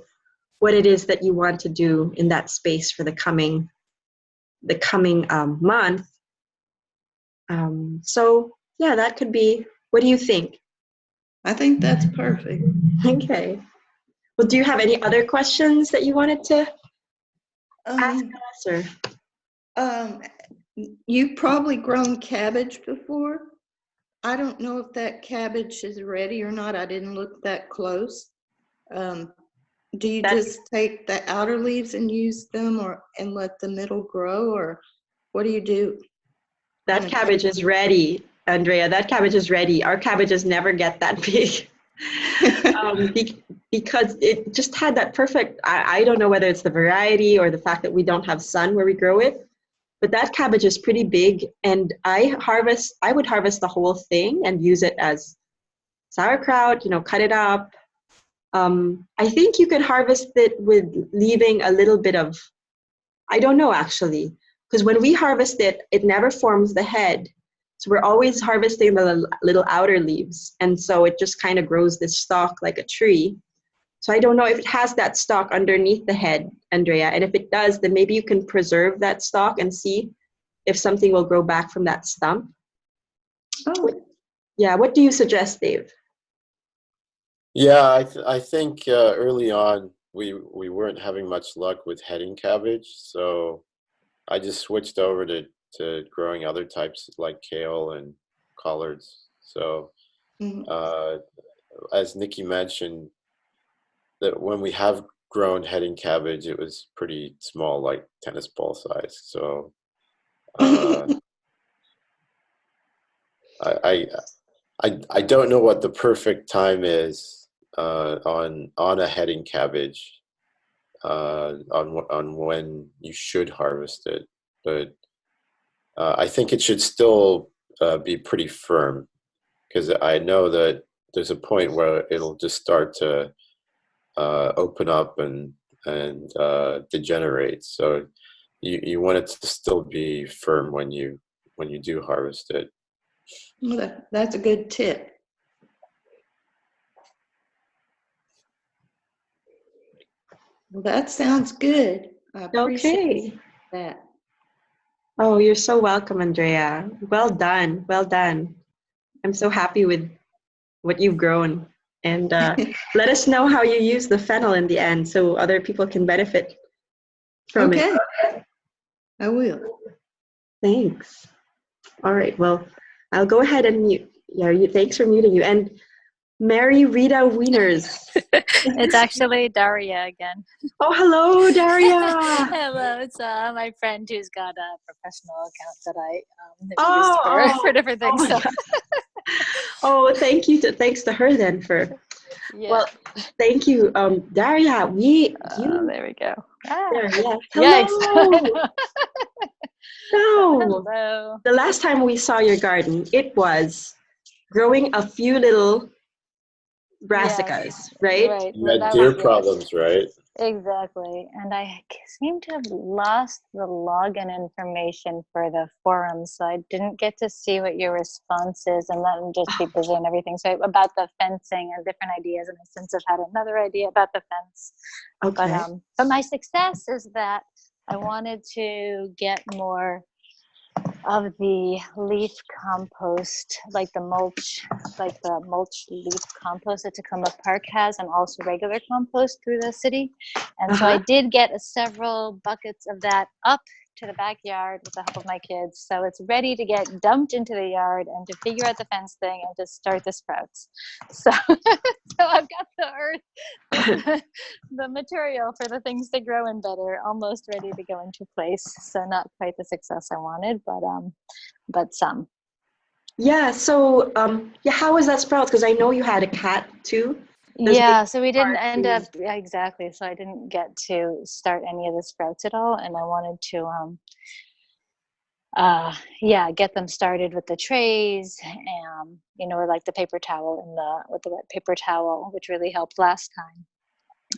what it is that you want to do in that space for the coming month. So yeah, that could be. What do you think? I think that's perfect. Okay. Well, do you have any other questions that you wanted to ask us? Or? You've probably grown cabbage before. I don't know if that cabbage is ready or not. I didn't look that close. Do you just take the outer leaves and use them and let the middle grow, or what do you do? That cabbage is ready, Andrea. That cabbage is ready. Our cabbages never get that big. Because it just had that perfect, I don't know whether it's the variety or the fact that we don't have sun where we grow it, but that cabbage is pretty big, and I would harvest the whole thing and use it as sauerkraut, cut it up. I think you could harvest it with leaving a little bit of, I don't know actually, because when we harvest it, it never forms the head. So we're always harvesting the little outer leaves. And so it just kind of grows this stalk like a tree. So I don't know if it has that stalk underneath the head, Andrea. And if it does, then maybe you can preserve that stalk and see if something will grow back from that stump. Oh. Yeah, what do you suggest, Dave? Yeah, I think early on we weren't having much luck with heading cabbage. So I just switched over to growing other types like kale and collards. So as Nikki mentioned, that when we have grown heading cabbage, it was pretty small, like tennis ball size. So I don't know what the perfect time is on a heading cabbage on when you should harvest it, but I think it should still be pretty firm, because I know that there's a point where it'll just start to open up and degenerate. So you want it to still be firm when you do harvest it. Well, that's a good tip. Well, that sounds good. I appreciate that. Oh, you're so welcome, Andrea. Well done. Well done. I'm so happy with what you've grown. And let us know how you use the fennel in the end so other people can benefit from it. I will. Thanks. All right. Well, I'll go ahead and mute. Yeah, thanks for muting you. And Mary Rita Wieners. It's actually Daria again. Oh, hello, Daria. Hello, it's my friend who's got a professional account that I use for different things. Oh, thank you. Thanks to her then for. Yeah. Well, thank you, Daria. There we go. There, yeah. Hello. Hello. The last time we saw your garden, it was growing a few little brassicas, right? You had deer problems, right? Exactly. And I seem to have lost the login information for the forum, so I didn't get to see what your response is, and let them just be busy and everything. So about the fencing or different ideas, and I since have had another idea about the fence. Okay. But my success is that I wanted to get more of the leaf compost, like the mulch leaf compost that Tacoma Park has, and also regular compost through the city. And so I did get several buckets of that up to the backyard with the help of my kids. So it's ready to get dumped into the yard and to figure out the fence thing and to start the sprouts. So, so I've got the earth, the material for the things to grow in better, almost ready to go into place. So not quite the success I wanted, but some. Yeah. So, how was that sprouts? Because I know you had a cat too. Yeah, so we didn't end up, yeah, exactly. So I didn't get to start any of the sprouts at all. And I wanted to, get them started with the trays and, like the paper towel with the wet paper towel, which really helped last time.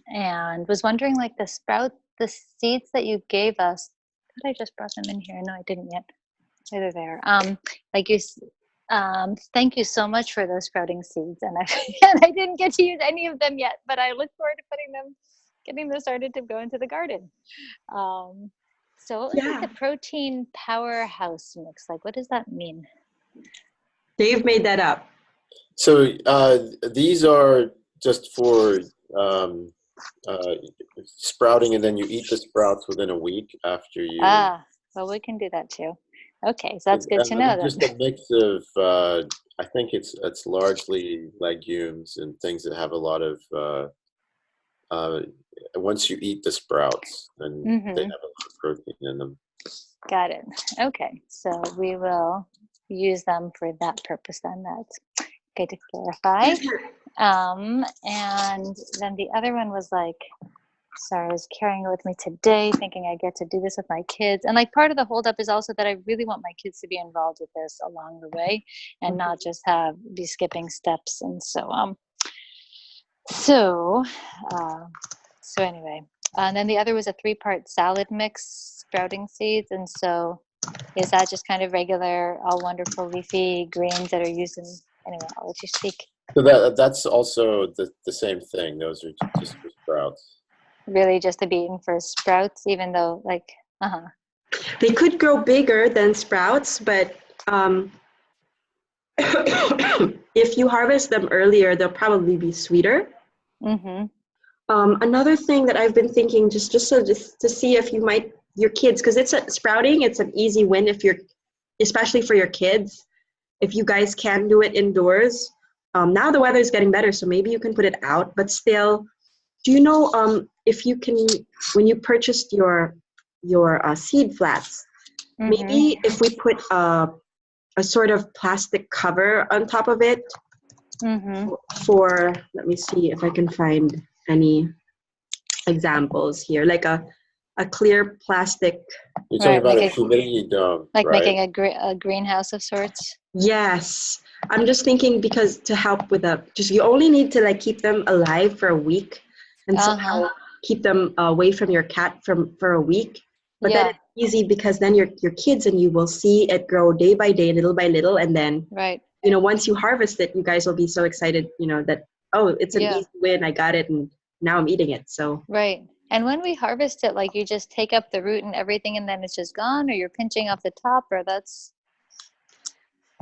And was wondering, like, the seeds that you gave us, I just brought them in here. No, I didn't yet. They're there. Thank you so much for those sprouting seeds, and I didn't get to use any of them yet, but I look forward to getting them started to go into the garden. So what was the protein powerhouse mix? Like, what does that mean? Dave made that up. So these are just for sprouting, and then you eat the sprouts within a week after you. Well, we can do that too. Okay, so that's good to know. Just a mix of, I think it's largely legumes and things that have a lot of, once you eat the sprouts, then they have a lot of protein in them. Got it. Okay, so we will use them for that purpose then. That's good to clarify. And then the other one was like, sorry, I was carrying it with me today, thinking I get to do this with my kids. And like part of the holdup is also that I really want my kids to be involved with this along the way and not just be skipping steps. And so, so anyway, and then the other was a 3-part salad mix, sprouting seeds. And so is that just kind of regular, all wonderful leafy greens that are used in, anyway, I'll let you speak. So that's also the same thing. Those are just for sprouts. Really just to be eaten for sprouts, even though like, They could grow bigger than sprouts, but if you harvest them earlier, they'll probably be sweeter. Another thing that I've been thinking, just to see if you might, your kids, because sprouting, it's an easy win especially for your kids, if you guys can do it indoors. Now the weather is getting better, so maybe you can put it out, but still, do you know if you can, when you purchased your seed flats, maybe if we put a sort of plastic cover on top of it for, let me see if I can find any examples here, like a clear plastic. You're talking about a humidity dome, like right? Making a greenhouse of sorts. Yes, I'm just thinking because to help with you only need to like keep them alive for a week and somehow keep them away from your cat for a week. But then it's easy because then your kids and you will see it grow day by day, little by little, and then once you harvest it, you guys will be so excited, that it's an easy win, I got it, and now I'm eating it. So And when we harvest it, like you just take up the root and everything, and then it's just gone, or you're pinching off the top, or that's.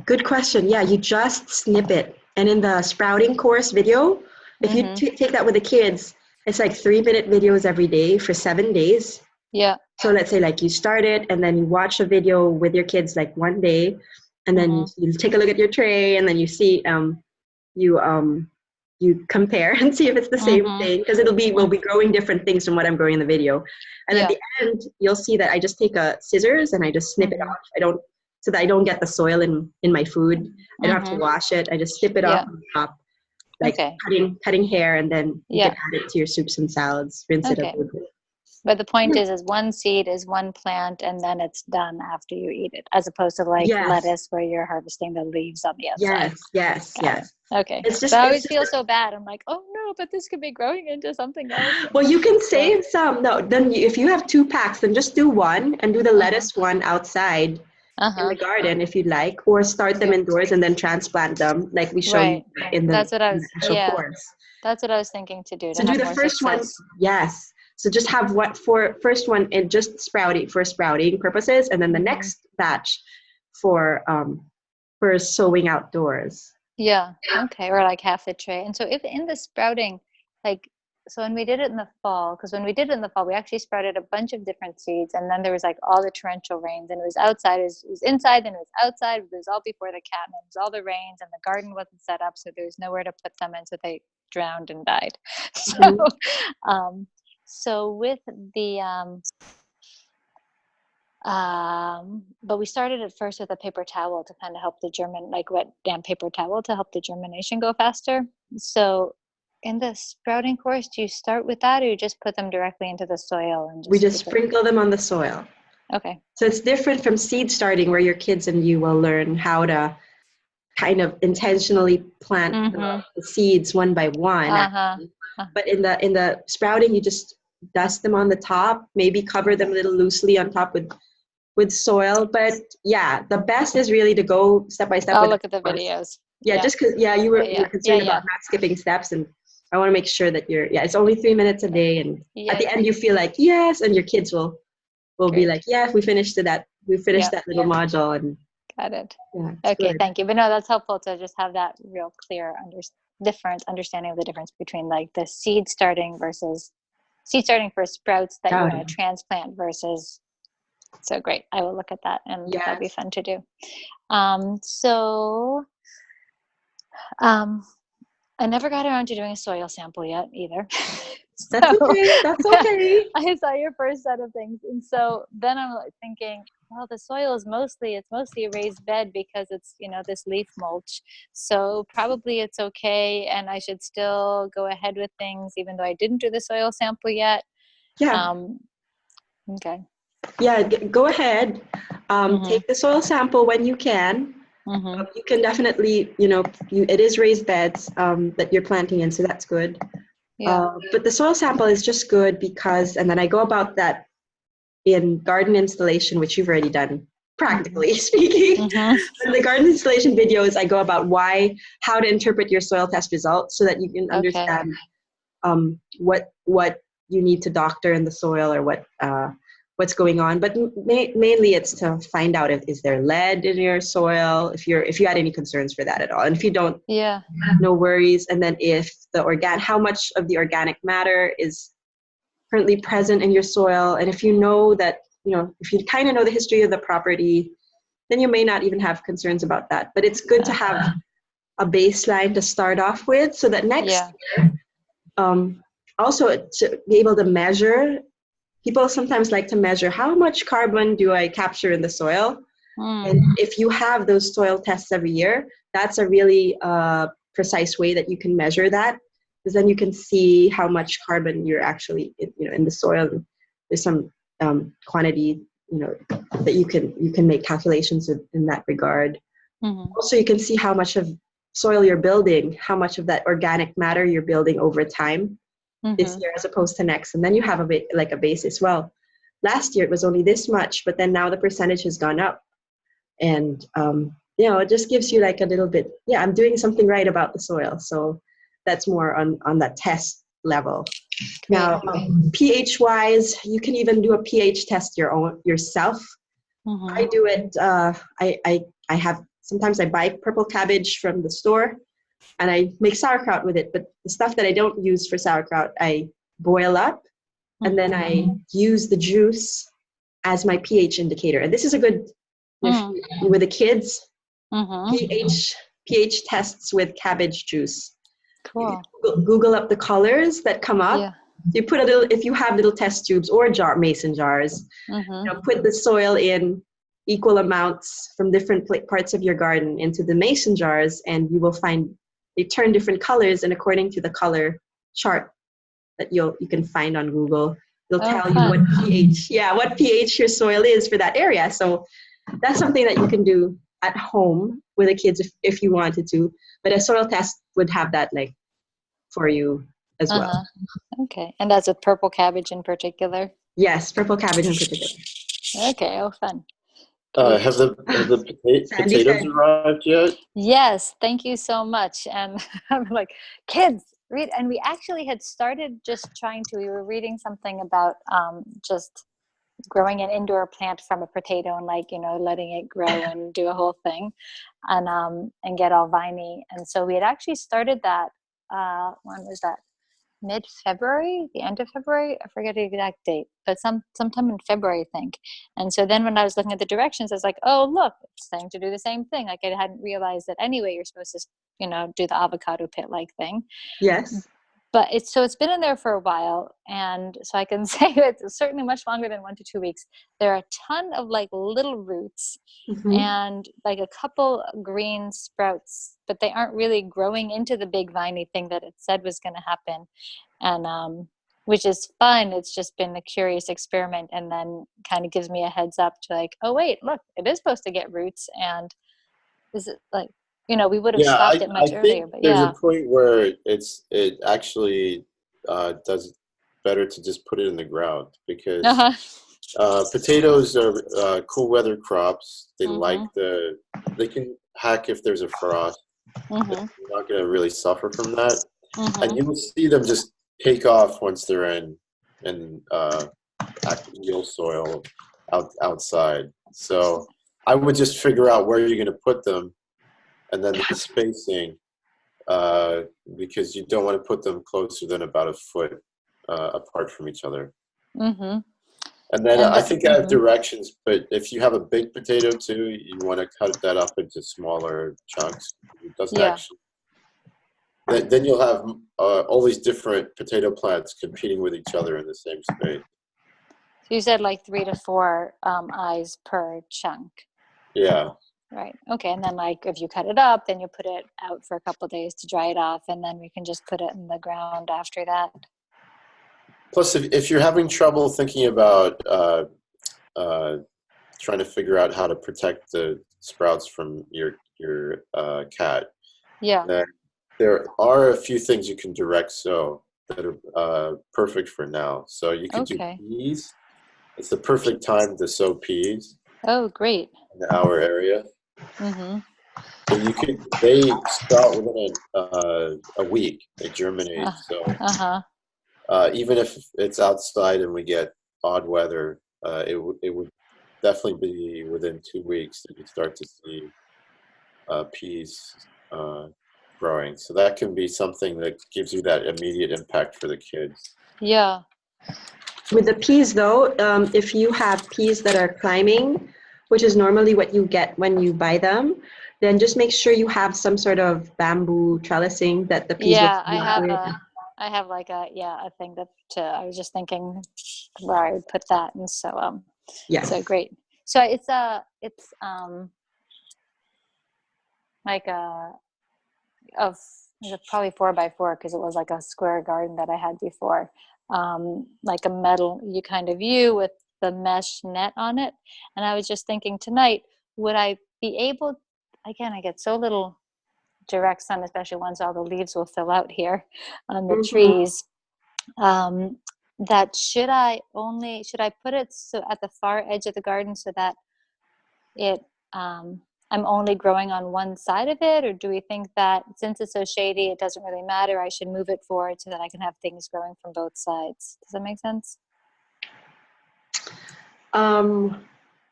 Good question. Yeah, you just snip it. And in the sprouting course video, if you take that with the kids, it's like 3-minute videos every day for 7 days. Yeah. So let's say like you start it and then you watch a video with your kids like one day, and then you take a look at your tray, and then you see you compare and see if it's the same thing, because we'll be growing different things from what I'm growing in the video. And at the end, you'll see that I just take a scissors and I just snip it off. So that I don't get the soil in my food. I don't have to wash it. I just snip it off on top, like cutting hair, and then you can add it to your soups and salads, rinse it up. But the point is one seed is one plant, and then it's done after you eat it, as opposed to like lettuce where you're harvesting the leaves on the outside. Yes. Okay. But I always feel so bad. I'm like, oh no, but this could be growing into something else. Well, you can save some. No, then if you have 2 packs, then just do one and do the lettuce one outside. In the garden if you'd like, or start them indoors and then transplant them like we showed you in the course. That's what I was thinking to do. So do the first one. Yes. So just have first one and just sprouting for sprouting purposes, and then the next batch for sowing outdoors. Yeah. Okay. Or like half the tray. And so if in the sprouting, like, so when we did it in the fall, because when we did it in the fall, we actually sprouted a bunch of different seeds, and then there was like all the torrential rains, and it was outside, it was inside, then it was outside. It was all before the cat, and it was all the rains, and the garden wasn't set up, so there was nowhere to put them, and so they drowned and died. So, so with the but we started at first with a paper towel to kind of help like wet damp paper towel to help the germination go faster. So in the sprouting course, do you start with that, or you just put them directly into the soil? And We just sprinkle them on the soil. Okay. So it's different from seed starting, where your kids and you will learn how to kind of intentionally plant the seeds one by one. But in the sprouting, you just dust them on the top, maybe cover them a little loosely on top with soil. But yeah, the best is really to go step by step. I'll look at the videos. Yeah, just because you were concerned about not skipping steps, and I want to make sure that it's only 3 minutes a day, and at the end you feel like yes, and your kids will be like, yeah, we finished that little module. And got it. Yeah, okay, good. Thank you. But no, that's helpful to just have that real clear understanding of the difference between like the seed starting for sprouts that you're going to transplant versus. So great. I will look at that, and that'll be fun to do. I never got around to doing a soil sample yet either. That's okay. I saw your first set of things. And so then I'm like thinking, well, the soil is mostly a raised bed because it's, this leaf mulch. So probably it's okay. And I should still go ahead with things, even though I didn't do the soil sample yet. Yeah. Okay. Yeah, go ahead. Take the soil sample when you can. You can definitely, it is raised beds that you're planting in, so that's good. Yeah. But the soil sample is just good because, and then I go about that in garden installation, which you've already done, practically speaking. In the garden installation videos, I go about how to interpret your soil test results so that you can understand what you need to doctor in the soil, or what's going on. But mainly it's to find out is there lead in your soil, if you had any concerns for that at all. And if you don't, no worries. And then if how much of the organic matter is currently present in your soil, and if you know that, if you kind of know the history of the property, then you may not even have concerns about that. But it's good to have a baseline to start off with, so that next year, also to be able to measure. People sometimes like to measure how much carbon do I capture in the soil. And if you have those soil tests every year, that's a really precise way that you can measure that, because then you can see how much carbon you're actually in the soil. There's some quantity that you can make calculations in that regard. Also, you can see how much of soil you're building, how much of that organic matter you're building over time. This year as opposed to next, and then you have a basis. Well, last year it was only this much, but then now the percentage has gone up, and it just gives you like a little bit. Yeah, I'm doing something right about the soil. So that's more on that test level. Now, pH wise, you can even do a pH test yourself. I do it. I have sometimes I buy purple cabbage from the store, and I make sauerkraut with it. But the stuff that I don't use for sauerkraut, I boil up, and then I use the juice as my pH indicator. And this is a good with the kids. pH tests with cabbage juice. Cool. Google up the colors that come up. Yeah. You put if you have little test tubes or mason jars, put the soil in equal amounts from different parts of your garden into the mason jars, and you will find they turn different colors, and according to the color chart that you can find on Google, it'll tell you what pH your soil is for that area. So that's something that you can do at home with the kids if you wanted to. But a soil test would have that for you as well. Okay, and that's with purple cabbage in particular? Yes, purple cabbage in particular. Okay, fun. Have the potatoes arrived yet? Yes, thank you so much. And I'm like, kids, read. And we actually had started we were reading something about just growing an indoor plant from a potato and like, you know, letting it grow and do a whole thing and get all viney. And so we had actually started that, when was that? Mid-February, the end of February, I forget the exact date, but sometime in February, I think. And so then when I was looking at the directions, I was like, oh, look, it's saying to do the same thing. Like I hadn't realized that anyway, you're supposed to, you know, do the avocado pit like thing. Yes. But it's been in there for a while, and so I can say it's certainly much longer than 1 to 2 weeks. There are a ton of like little roots and like a couple green sprouts, but they aren't really growing into the big viney thing that it said was going to happen, and which is fun. It's just been a curious experiment, and then kind of gives me a heads up to like, oh wait, look, it is supposed to get roots, and is it like, you know, we would have stopped it much earlier, but there's a point where it actually does better to just put it in the ground, because potatoes are cool weather crops. They they can hack if there's a frost. You're not going to really suffer from that, and you will see them just take off once they're in active yield soil outside. So I would just figure out where you're going to put them. And then the spacing, because you don't want to put them closer than about a foot apart from each other. And then I think I have directions, but if you have a big potato too, you want to cut that up into smaller chunks. It doesn't actually. Then you'll have all these different potato plants competing with each other in the same space. So you said like 3 to 4 eyes per chunk. Yeah. Right. Okay. And then like if you cut it up, then you put it out for a couple of days to dry it off, and then we can just put it in the ground after that. Plus, if you're having trouble thinking about trying to figure out how to protect the sprouts from your cat, then there are a few things you can direct sow that are perfect for now. So you can do peas. It's the perfect time to sow peas. Oh, great. In our area. So they sprout within a week. They germinate. So even if it's outside and we get odd weather, it would definitely be within 2 weeks that you start to see peas growing. So that can be something that gives you that immediate impact for the kids. Yeah. With the peas though, if you have peas that are climbing, which is normally what you get when you buy them, then just make sure you have some sort of bamboo trellising that the peas will I have like a thing that I was just thinking where I would put that, and so so great. So it's like probably 4x4, because it was like a square garden that I had before, like a metal kind of view with the mesh net on it. And I was just thinking tonight, would I be able, again, I get so little direct sun, especially once all the leaves will fill out here on the trees, that should I put it so at the far edge of the garden so that I'm only growing on one side of it, or do we think that since it's so shady, it doesn't really matter, I should move it forward so that I can have things growing from both sides? Does that make sense?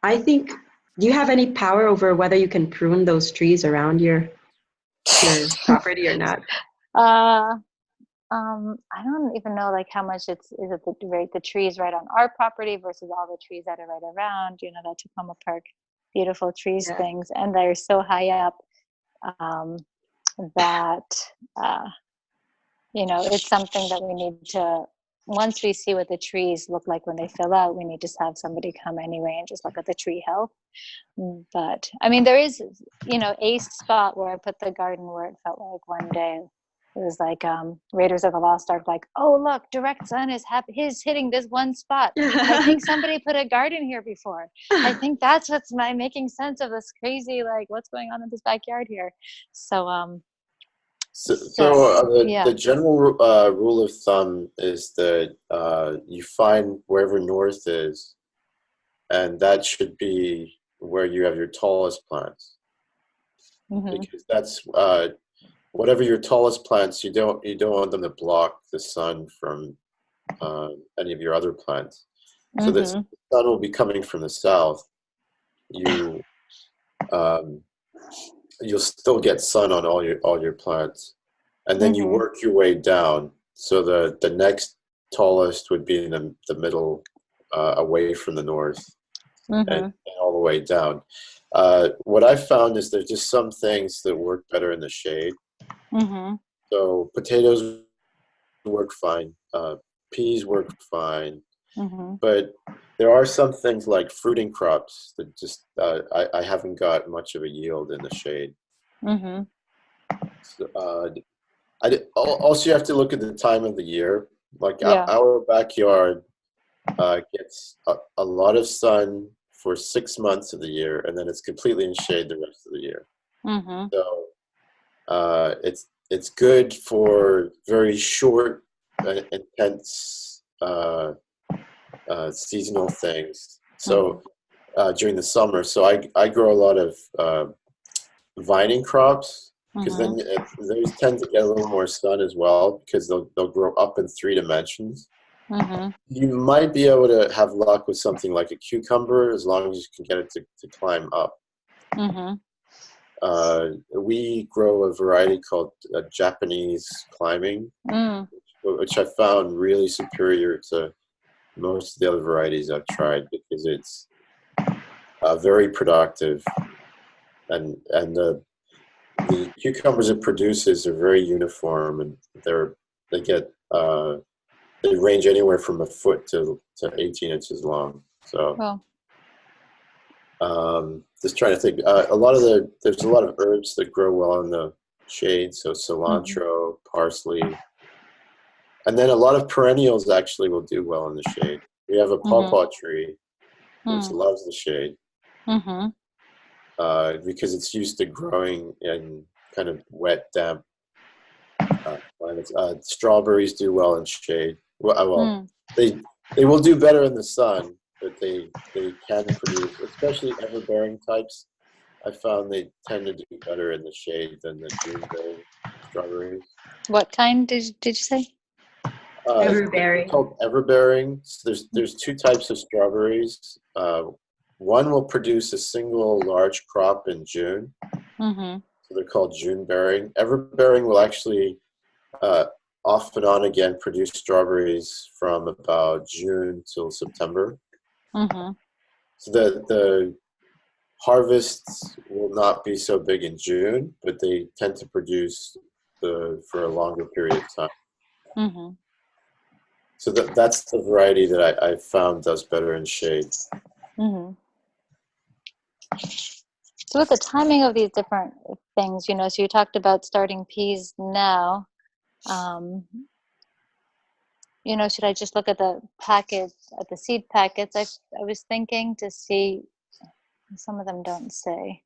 I think, do you have any power over whether you can prune those trees around your property or not? I don't even know like how much is it the trees right on our property versus all the trees that are right around, that Tacoma Park beautiful trees things, and they're so high up that it's something that we need to, once we see what the trees look like when they fill out, we need to have somebody come anyway and just look at the tree health. But I mean, there is a spot where I put the garden where it felt like one day it was like Raiders of the Lost Ark, like, oh look, direct sun is hitting this one spot. I think somebody put a garden here before. I think that's what's making sense of this crazy, like, what's going on in this backyard here. So the general rule of thumb is that you find wherever north is, and that should be where you have your tallest plants, because that's whatever your tallest plants, you don't want them to block the sun from any of your other plants. So the sun will be coming from the south. You'll still get sun on all your plants, and then you work your way down. So the next tallest would be in the middle, away from the north, and all the way down. What I found is there's just some things that work better in the shade. So potatoes work fine, peas work fine, but there are some things like fruiting crops that just I haven't got much of a yield in the shade. So, also, you have to look at the time of the year. Like our backyard gets a lot of sun for 6 months of the year, and then it's completely in shade the rest of the year. So it's good for very short, intense seasonal things. So during the summer, so I grow a lot of vining crops, because then those tend to get a little more sun as well, because they'll grow up in 3 dimensions. You might be able to have luck with something like a cucumber, as long as you can get it to climb up. We grow a variety called Japanese climbing, which I found really superior to most of the other varieties I've tried, because it's very productive, and the cucumbers it produces are very uniform, and they range anywhere from a foot to 18 inches long. So just trying to think, there's a lot of herbs that grow well in the shade, so cilantro, parsley, and then a lot of perennials actually will do well in the shade. We have a pawpaw tree which loves the shade, because it's used to growing in kind of wet, damp climates. Strawberries do well in shade. Well, they will do better in the sun, but they can produce, especially everbearing types. I found they tend to do better in the shade than the Juneberry strawberries. What kind did you say? Everbearing. It's called everbearing. So there's 2 types of strawberries. One will produce a single large crop in June. So they're called Juneberry. Everbearing will actually off and on again produce strawberries from about June till September. So the harvests will not be so big in June, but they tend to produce for a longer period of time. So that's the variety that I found does better in shade. So with the timing of these different things, so you talked about starting peas now. Should I just look at the packets, at the seed packets? I was thinking to see, some of them don't say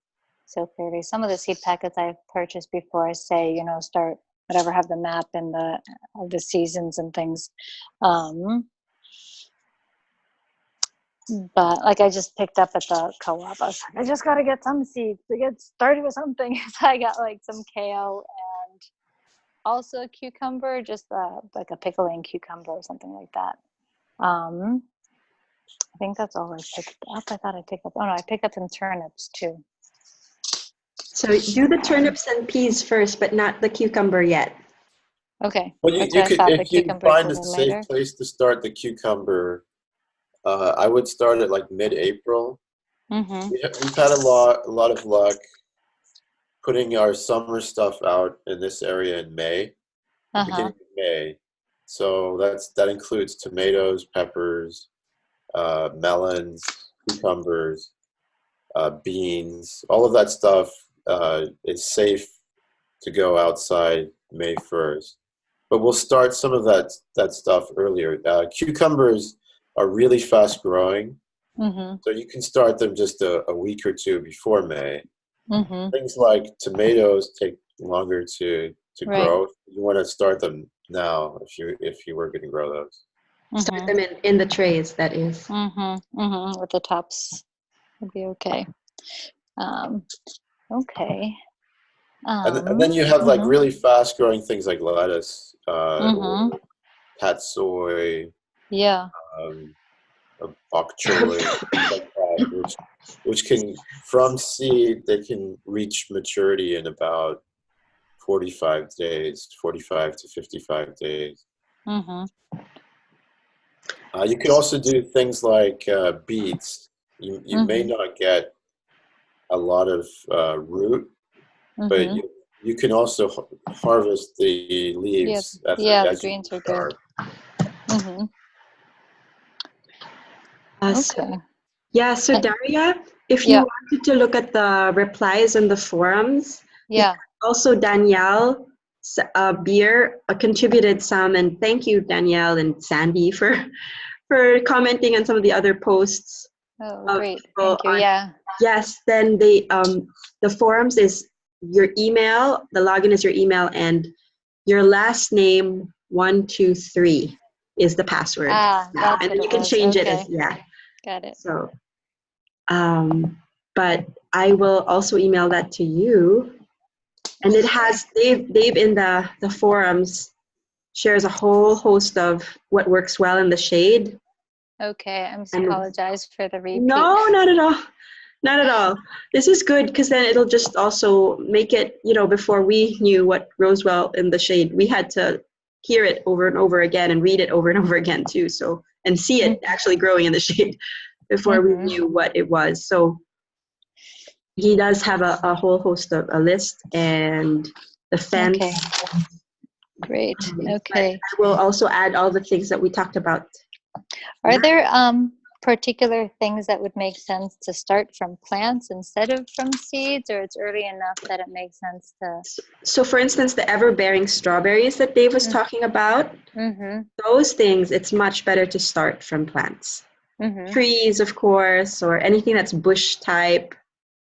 so clearly. Some of the seed packets I've purchased before say, start whatever, have the map and of the seasons and things. But like I just picked up at the co-op, I was like, I just got to get some seeds to get started with something. So I got like some kale and also a cucumber, just like a pickling cucumber or something like that. I think that's all I picked up. I thought I picked up, I picked up some turnips too. So do the turnips and peas first, but not the cucumber yet. Okay. Well, if you find a safe place to start the cucumber, I would start at like mid-April. We've had a lot of luck putting our summer stuff out in this area in May, beginning of May. So that includes tomatoes, peppers, melons, cucumbers, beans. All of that stuff is safe to go outside May 1st. But we'll start some of that stuff earlier. Cucumbers are really fast growing, so you can start them just a week or 2 before May. Things like tomatoes take longer to grow. You want to start them now if you were going to grow those. Start them in the trays, that is. With the tops would be okay. Okay. And then you have like really fast growing things like lettuce, or tatsoi, bok choy, like that, which can, from seed, they can reach maturity in about 45 days, 45 to 55 days. Mm-hmm. You can also do things like beets. You may not get a lot of root, but you can also harvest the leaves. The greens are good. Mm-hmm. Okay. So Daria, if you wanted to look at the replies in the forums, also Danielle Beer contributed some, and thank you Danielle and Sandy for commenting on some of the other posts. Oh, great. Thank you. Yes, then the forums is your email, the login is your email, and your last name 123 is the password. And then you can change it as Got it. So but I will also email that to you. And it has Dave in the forums shares a whole host of what works well in the shade. Okay, I apologize for the repeat. No, not at all. Not at all. This is good because then it'll just also make it, before we knew what grows well in the shade, we had to hear it over and over again and read it over and over again too. So, and see it actually growing in the shade before we knew what it was. So he does have a whole host of a list and the fence. Okay. Great. Okay. I will also add all the things that we talked about. Are there particular things that would make sense to start from plants instead of from seeds, or it's early enough that it makes sense to? So for instance, the ever-bearing strawberries that Dave was talking about, those things, it's much better to start from plants. Trees, of course, or anything that's bush type,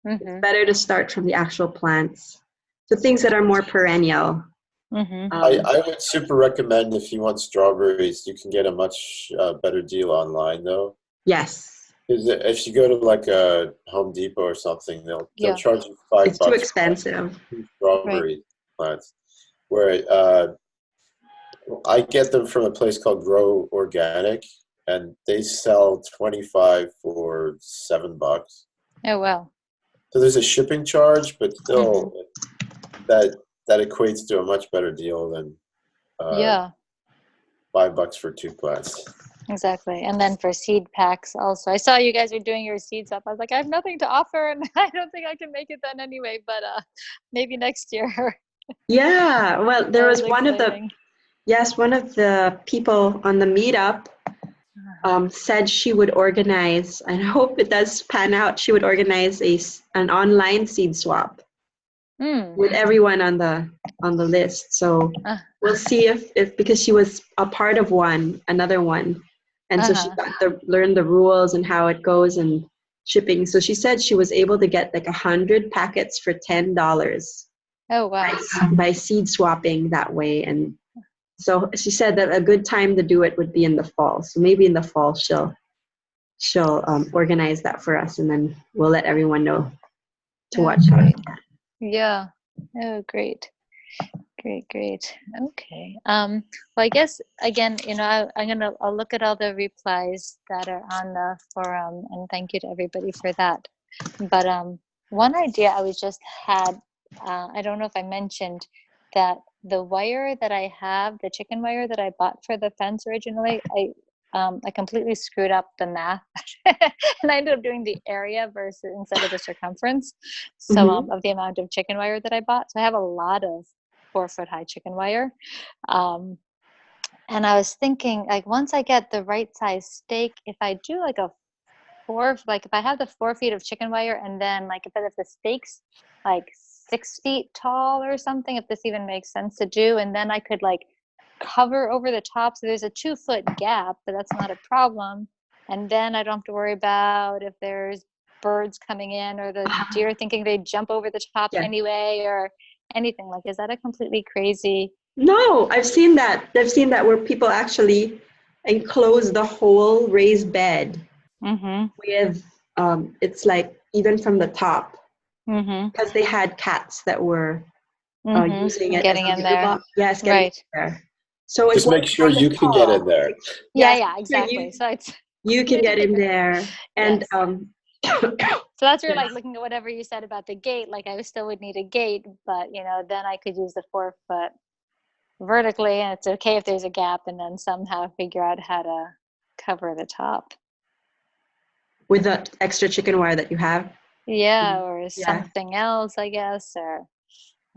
it's better to start from the actual plants. So things that are more perennial. I would super recommend, if you want strawberries, you can get a much better deal online though. Yes. If you go to like a Home Depot or something, they'll charge you $5. It's too expensive. Strawberry plants. Where I get them from a place called Grow Organic, and they sell 25 for $7. Oh wow. So there's a shipping charge, but still that equates to a much better deal than $5 for 2 plants. Exactly. And then for seed packs also. I saw you guys are doing your seeds up. I was like, I have nothing to offer and I don't think I can make it then anyway, but maybe next year. Yeah. Well, there was one of the people on the meetup said she would organize, and I hope it does pan out, she would organize an online seed swap with everyone on the list. So we'll see if because she was a part of another one. And so she got to learn the rules and how it goes and shipping. So she said she was able to get like 100 packets for $10. Oh, wow. By seed swapping that way. And so she said that a good time to do it would be in the fall. So maybe in the fall she'll organize that for us, and then we'll let everyone know to watch out. Yeah. Oh, great. Great. Okay. Well, I guess again, I'll look at all the replies that are on the forum, and thank you to everybody for that. But one idea I had, I don't know if I mentioned that the wire that I have, the chicken wire that I bought for the fence originally, I completely screwed up the math, and I ended up doing the area instead of the circumference. So of the amount of chicken wire that I bought. So I have a lot of 4-foot-high chicken wire. And I was thinking, like, once I get the right size stake, if I do like if I have the 4 feet of chicken wire, and then like if the stake's like 6 feet tall or something, if this even makes sense to do, and then I could like cover over the top, so there's a 2-foot gap, but that's not a problem. And then I don't have to worry about if there's birds coming in or the deer thinking they jump over the top anyway, or anything. Like, is that a completely crazy? No, I've seen that where people actually enclose the whole raised bed with it's like even from the top, because they had cats that were using it, getting in there. Yes, getting in there. So just make sure you can get in there. Yeah, exactly. So You can get in there. And Yes. So that's where, yes. like, looking at whatever you said about the gate, like I still would need a gate, but then I could use the 4 foot vertically, and it's okay if there's a gap, and then somehow figure out how to cover the top. With the extra chicken wire that you have. Yeah, or something else, I guess, or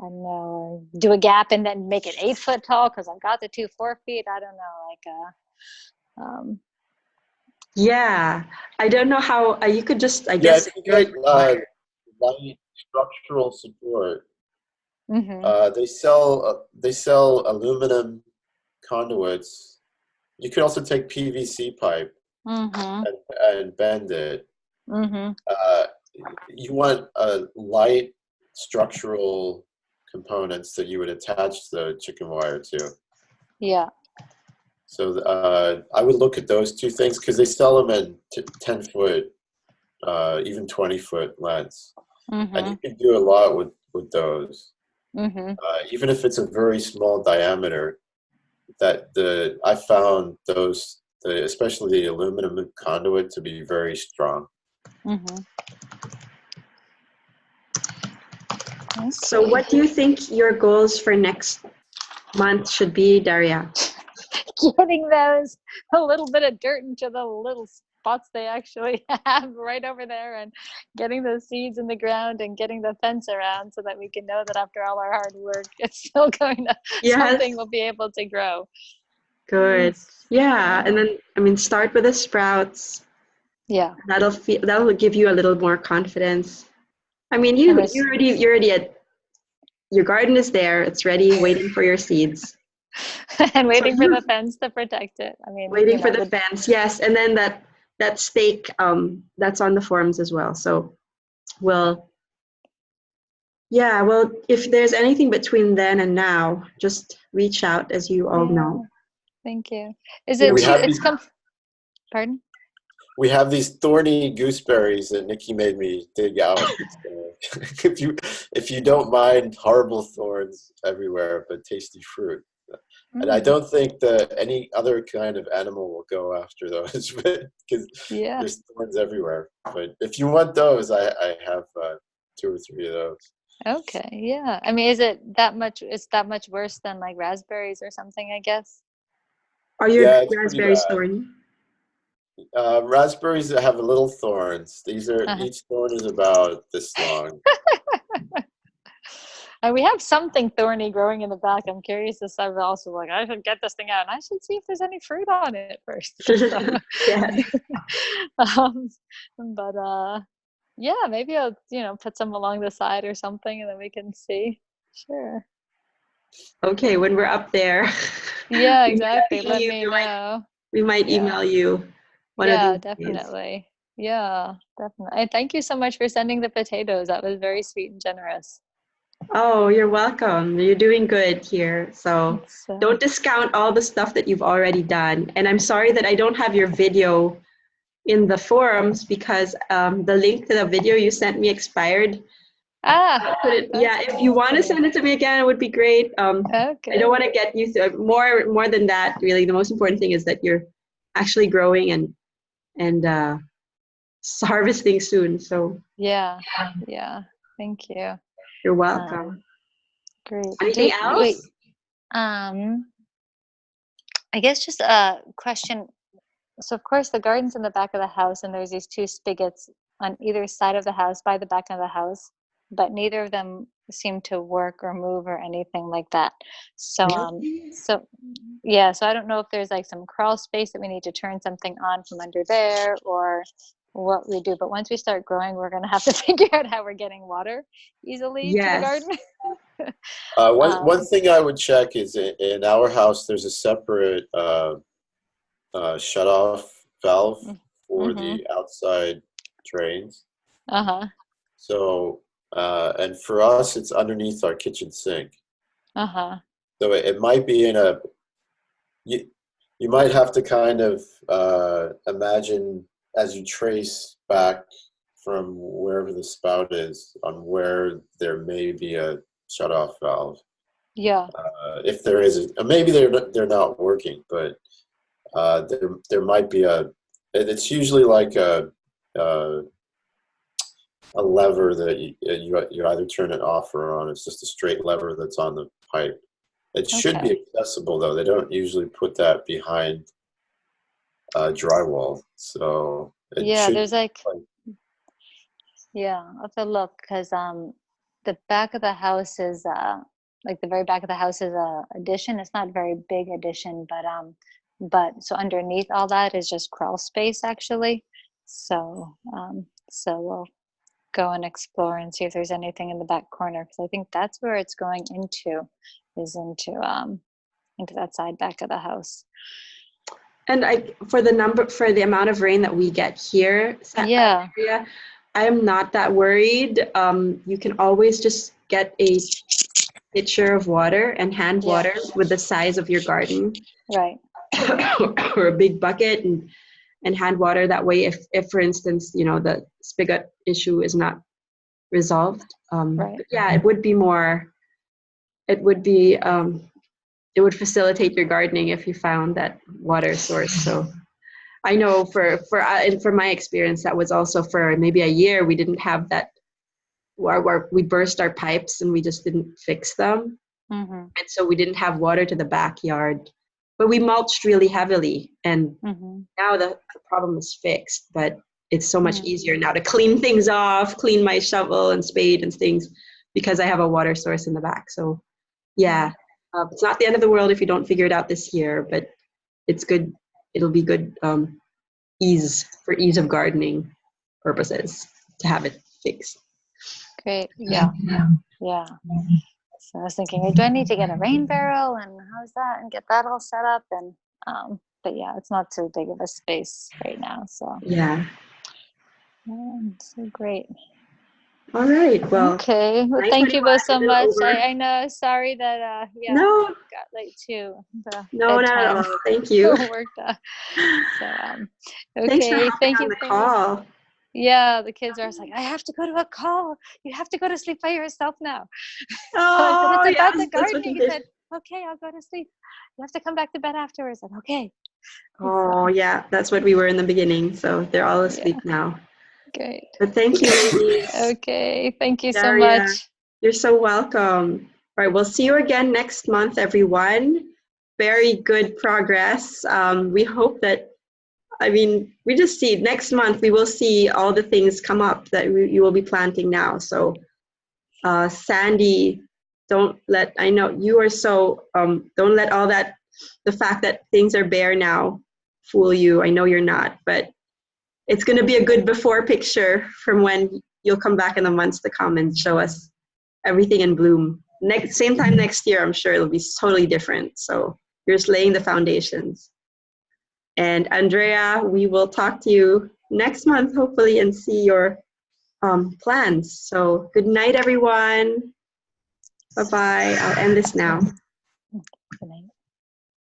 I don't know, do a gap and then make it 8 foot tall because I've got the 2 4 feet. I don't know, like yeah, I don't know how you could just, I guess, if you get light structural support. They sell aluminum conduits. You could also take PVC pipe and bend it. You want light structural components that you would attach the chicken wire to. Yeah. So I would look at those two things because they sell them in 10 foot, even 20 foot lengths. And you can do a lot with those. Even if it's a very small diameter, I found those, especially the aluminum conduit, to be very strong. Okay. So what do you think your goals for next month should be, Daria? Getting those a little bit of dirt into the little spots they actually have right over there, and getting those seeds in the ground and getting the fence around so that we can know that after all our hard work, it's still going to, something will be able to grow. Good. Yeah. And then, start with the sprouts. Yeah. That'll give you a little more confidence. You're already at, your garden is there. It's ready, waiting for your seeds. And waiting for the fence to protect it. Waiting for the fence, yes. And then that stake, that's on the forums as well. So if there's anything between then and now, just reach out, as you all know. Thank you. Pardon? We have these thorny gooseberries that Nikki made me dig out. If you don't mind horrible thorns everywhere, but tasty fruit. And I don't think that any other kind of animal will go after those because there's thorns everywhere. But if you want those, I have 2 or 3 of those. Okay, yeah. Is it that much? It's that much worse than like raspberries or something, I guess. Are your raspberries thorny? Raspberries that have little thorns. These are each thorn is about this long. And we have something thorny growing in the back. I'm curious to see. Also, like, I should get this thing out, and I should see if there's any fruit on it first. Yeah, maybe I'll put some along the side or something, and then we can see. Sure. Okay, when we're up there. Yeah, exactly. Let me know. We might email you. Definitely. Yeah, definitely. Thank you so much for sending the potatoes. That was very sweet and generous. Oh, you're welcome. You're doing good here. So don't discount all the stuff that you've already done. And I'm sorry that I don't have your video in the forums because the link to the video you sent me expired. If you want to send it to me again, it would be great. Okay. I don't want to get you to more than that. Really, the most important thing is that you're actually growing and harvesting soon. So yeah. Thank you. You're welcome. Great. Anything else? Wait, I guess just a question. So of course the garden's in the back of the house, and there's these 2 spigots on either side of the house by the back of the house, but neither of them seem to work or move or anything like that. So so I don't know if there's like some crawl space that we need to turn something on from under there or what we do, but once we start growing, we're going to have to figure out how we're getting water easily to the garden. One thing I would check is in our house, there's a separate shut-off valve for the outside drains. So, and for us, it's underneath our kitchen sink. So it might be in you might have to kind of imagine as you trace back from wherever the spout is on where there may be a shut-off valve. Yeah. If there is, maybe they're not working, but there might be a It's usually like a lever that you either turn it off or on. It's just a straight lever that's on the pipe. It should be accessible though. They don't usually put that behind drywall. So yeah, there's like, yeah, I'll have to look because the back of the house is like the very back of the house is a addition. It's not a very big addition, but so underneath all that is just crawl space actually. So so we'll go and explore and see if there's anything in the back corner because I think that's where it's going into, is into that side back of the house. And for the amount of rain that we get here, yeah, area, I am not that worried. You can always just get a pitcher of water and hand water with the size of your garden, right? Or a big bucket and hand water that way. If for instance, the spigot issue is not resolved, right. But yeah, it would facilitate your gardening if you found that water source. So I know for my experience, that was also for maybe a year we didn't have that, where we burst our pipes and we just didn't fix them, and so we didn't have water to the backyard. But we mulched really heavily, and now the problem is fixed. But it's so much easier now to clean things off, clean my shovel and spade and things, because I have a water source in the back. So yeah, it's not the end of the world if you don't figure it out this year, but it's good. It'll be good ease of gardening purposes to have it fixed. Great. Yeah. So I was thinking, do I need to get a rain barrel and how's that and get that all set up? And but yeah, it's not too big of a space right now. So yeah. So great. All right. Well. Okay. Well, thank you both so much. I know. Sorry that no, got late too. No, not at all. Thank you. Worked out. So okay. Thanks for hopping on the call. Yeah, the kids are like, I have to go to a call. You have to go to sleep by yourself now. Oh, so it's about the gardening. He said, okay, I'll go to sleep. You have to come back to bed afterwards. I said, okay. Oh, yeah, that's what we were in the beginning. So they're all asleep now. Great. But thank you, ladies. Okay, thank you Daria, so much. You're so welcome. All right, we'll see you again next month, everyone. Very good progress. We hope that, we just see next month, we will see all the things come up that you will be planting now. So Sandy, I know you are so, don't let all that, the fact that things are bare now fool you. I know you're not, but it's going to be a good before picture from when you'll come back in the months to come and show us everything in bloom. Same time next year, I'm sure it'll be totally different. So you're just laying the foundations. And Andrea, we will talk to you next month, hopefully, and see your plans. So good night, everyone. Bye-bye. I'll end this now. Good night.